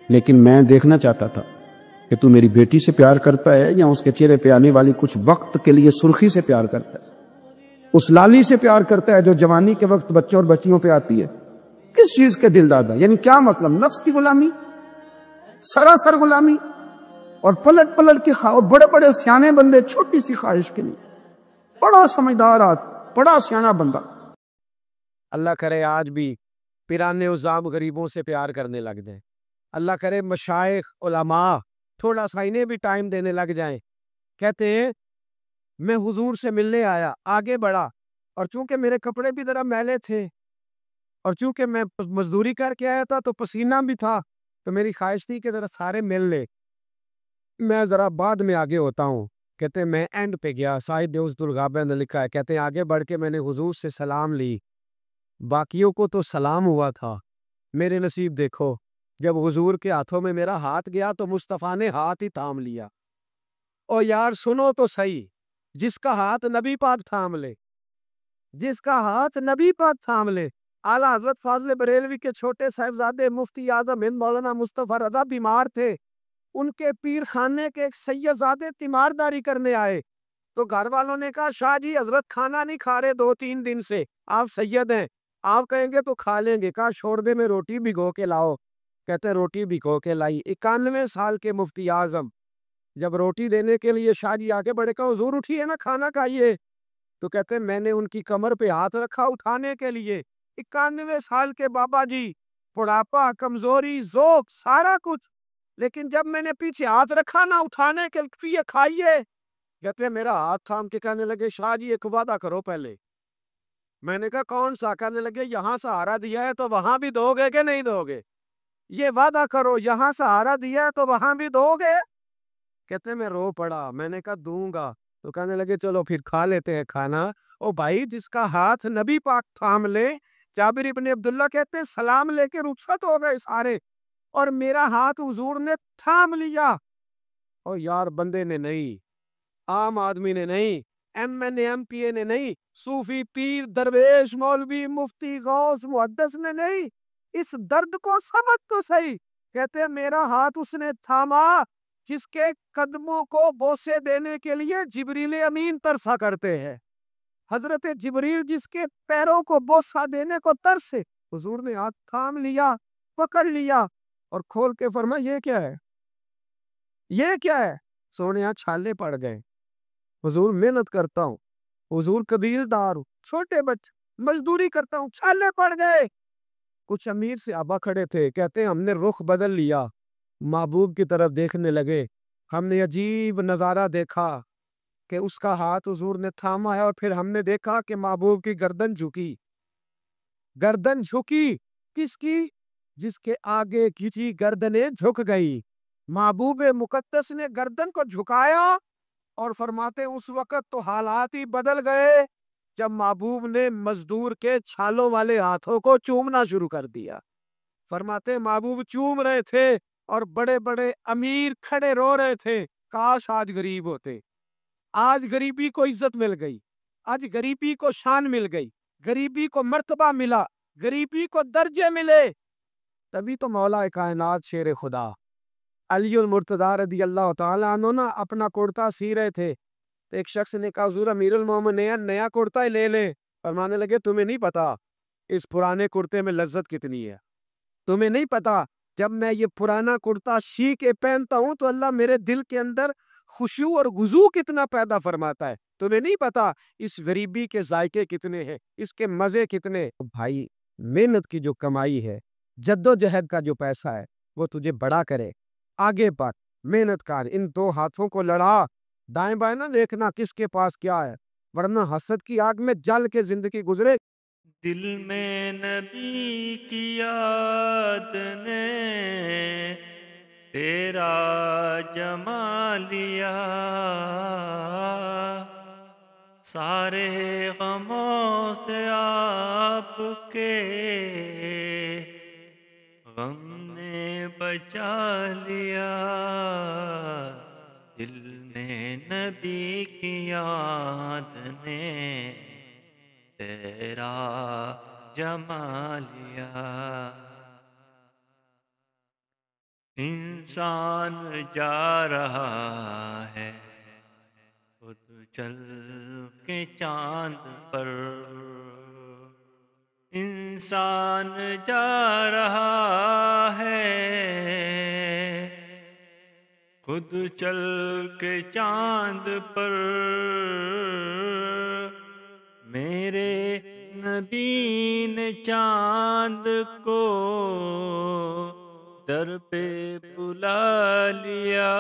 [SPEAKER 3] لیکن میں دیکھنا چاہتا تھا کہ تو میری بیٹی سے پیار کرتا ہے یا اس کے چہرے پہ آنے والی کچھ وقت کے لیے سرخی سے پیار کرتا ہے، اس لالی سے پیار کرتا ہے جو جوانی کے وقت بچوں اور بچیوں پہ آتی ہے. کس چیز کے دل دادا؟ یعنی کیا مطلب؟ نفس کی غلامی، سراسر غلامی. اور پلٹ پلٹ کے اور بڑے بڑے سیانے بندے چھوٹی سی خواہش کے لیے. بڑا سمجھدار بڑا سیانا بندہ.
[SPEAKER 2] اللہ کرے آج بھی پیرانے عظام غریبوں سے پیار کرنے لگ جائیں. اللہ کرے مشائخ علماء تھوڑا سا انہیں بھی ٹائم دینے لگ جائیں. کہتے ہیں میں حضور سے ملنے آیا، آگے بڑھا، اور چونکہ میرے کپڑے بھی ذرا میلے تھے اور چونکہ میں مزدوری کر کے آیا تھا تو پسینہ بھی تھا، تو میری خواہش تھی کہ ذرا سارے مل لے، میں ذرا بعد میں آگے ہوتا ہوں. کہتے ہیں میں اینڈ پہ گیا. صاحب دیوست الغابہ نے لکھا ہے، کہتے ہیں آگے بڑھ کے میں نے حضور سے سلام لی. باقیوں کو تو سلام ہوا تھا، میرے نصیب دیکھو جب حضور کے ہاتھوں میں میرا ہاتھ گیا تو مصطفیٰ نے ہاتھ ہی تھام لیا. اور یار سنو تو صحیح، جس کا ہاتھ نبی پاک تھام لے، جس کا ہاتھ نبی پاک تھام لے. اعلیٰ حضرت فاضل بریلوی کے چھوٹے صاحبزادے مفتی اعظم ہند مولانا مصطفیٰ رضا بیمار تھے. ان کے پیر خانے کے ایک سیدزادے تیمارداری کرنے آئے تو گھر والوں نے کہا شاہ جی حضرت کھانا نہیں کھا رہے 2-3 دن سے، آپ سید ہیں، آپ کہیں گے تو کھا لیں گے. کہا شوربے میں روٹی بھگو کے لاؤ. کہتے ہیں روٹی بھگو کے لائی. 91 سال کے مفتی اعظم جب روٹی دینے کے لیے شاہ جی آگے بڑھے، کہا حضور اٹھیے نا کھانا کھائیے. تو کہتے ہیں میں نے ان کی کمر پہ ہاتھ رکھا اٹھانے کے لیے. 91 سال کے بابا جی، بڑھاپا، کمزوری، ذوق، سارا کچھ، لیکن جب میں نے پیچھے ہاتھ رکھا نا اٹھانے کے لیے کھائیے، کہتے ہیں میرا ہاتھ تھام کے کہنے لگے شاہ جی ایک وعدہ کرو پہلے. میں نے کہا کون سا؟ کہنے لگے یہاں سہارا دیا ہے تو وہاں بھی دو گے کہ نہیں دو گے؟ یہ وعدہ کرو، یہاں سہارا دیا ہے تو وہاں بھی دو گے؟ کہتے ہیں میں رو پڑا. میں نے کہا دوں گا. تو کہنے لگے چلو پھر کھا لیتے ہیں کھانا. او بھائی جس کا ہاتھ نبی پاک تھام لے، جابر ابن عبداللہ کہتے ہیں سلام لے کے رخصت ہو گئے سارے، اور میرا ہاتھ حضور نے تھام لیا. اور یار بندے نے نہیں، عام آدمی نے نہیں، M N A M P A نے نہیں، صوفی پیر درویش مولوی مفتی غوث محدث نے نہیں، اس درد کو سمجھ تو صحیح. کہتے ہیں میرا ہاتھ اس نے تھاما جس کے قدموں کو بوسے دینے کے لیے جبریل امین ترسا کرتے ہیں. حضرت جبریل جس کے پیروں کو بوسا دینے کو ترسے، حضور نے ہاتھ تھام لیا، پکڑ لیا اور کھول کے فرمایا یہ کیا ہے؟ یہ کیا ہے؟ سونے چھالے پڑ گئے. حضور محنت کرتا ہوں، حضور قبیل دار ہوں، چھوٹے بچے مزدوری کرتا ہوں، چھالے پڑ گئے.
[SPEAKER 1] کچھ امیر صحابہ کھڑے تھے، کہتے ہیں ہم نے رخ بدل لیا، محبوب کی طرف دیکھنے لگے، ہم نے عجیب نظارہ دیکھا کہ اس کا ہاتھ حضور نے تھاما ہے، اور پھر ہم نے دیکھا کہ محبوب کی گردن جھکی۔ گردن جھکی کس کی؟ جس کے آگے کسی گردنیں جھک گئی۔ محبوب مقدس نے گردن کو جھکایا، اور فرماتے اس وقت تو حالات ہی بدل گئے جب محبوب نے مزدور کے چھالوں والے ہاتھوں کو چومنا شروع کر دیا۔ فرماتے محبوب چوم رہے تھے اور بڑے بڑے امیر کھڑے رو رہے تھے، کاش آج غریب ہوتے۔ آج غریبی کو عزت مل گئی، آج غریبی کو شان مل گئی، غریبی کو مرتبہ ملا، غریبی کو درجے ملے۔ تبھی تو مولا کائنات شیر خدا علی المرتضیٰ رضی اللہ تعالیٰ عنہ نا اپنا کرتا سی رہے تھے، تو ایک شخص نے کہا حضور امیر المومنین نیا کرتا ہی لے لیں۔ فرمانے لگے تمہیں نہیں پتا اس پرانے کرتے میں لذت کتنی ہے، تمہیں نہیں پتا جب میں یہ پرانا کرتا سی کے پہنتا ہوں تو اللہ میرے دل کے اندر خشوع اور خضوع کتنا پیدا فرماتا ہے، تمہیں نہیں پتا اس غریبی کے ذائقے کتنے ہیں، اس کے مزے کتنے۔ بھائی محنت کی جو کمائی ہے، جد و جہد کا جو پیسہ ہے، وہ تجھے بڑا کرے، آگے بڑھ، محنت کر، ان دو ہاتھوں کو لڑا، دائیں بائیں نہ دیکھنا کس کے پاس کیا ہے، ورنہ حسد کی آگ میں جل کے زندگی گزرے۔
[SPEAKER 4] دل میں نبی کی یاد نے تیرا جما لیا، سارے غموں سے آپ کے غم نے بچا لیا، دل میں نبی کی یاد نے تیرا جما لیا۔ انسان جا رہا ہے خود چل کے چاند پر، انسان جا رہا ہے خود چل کے چاند پر، میرے نبی نے چاند کو در پہ بلا لیا،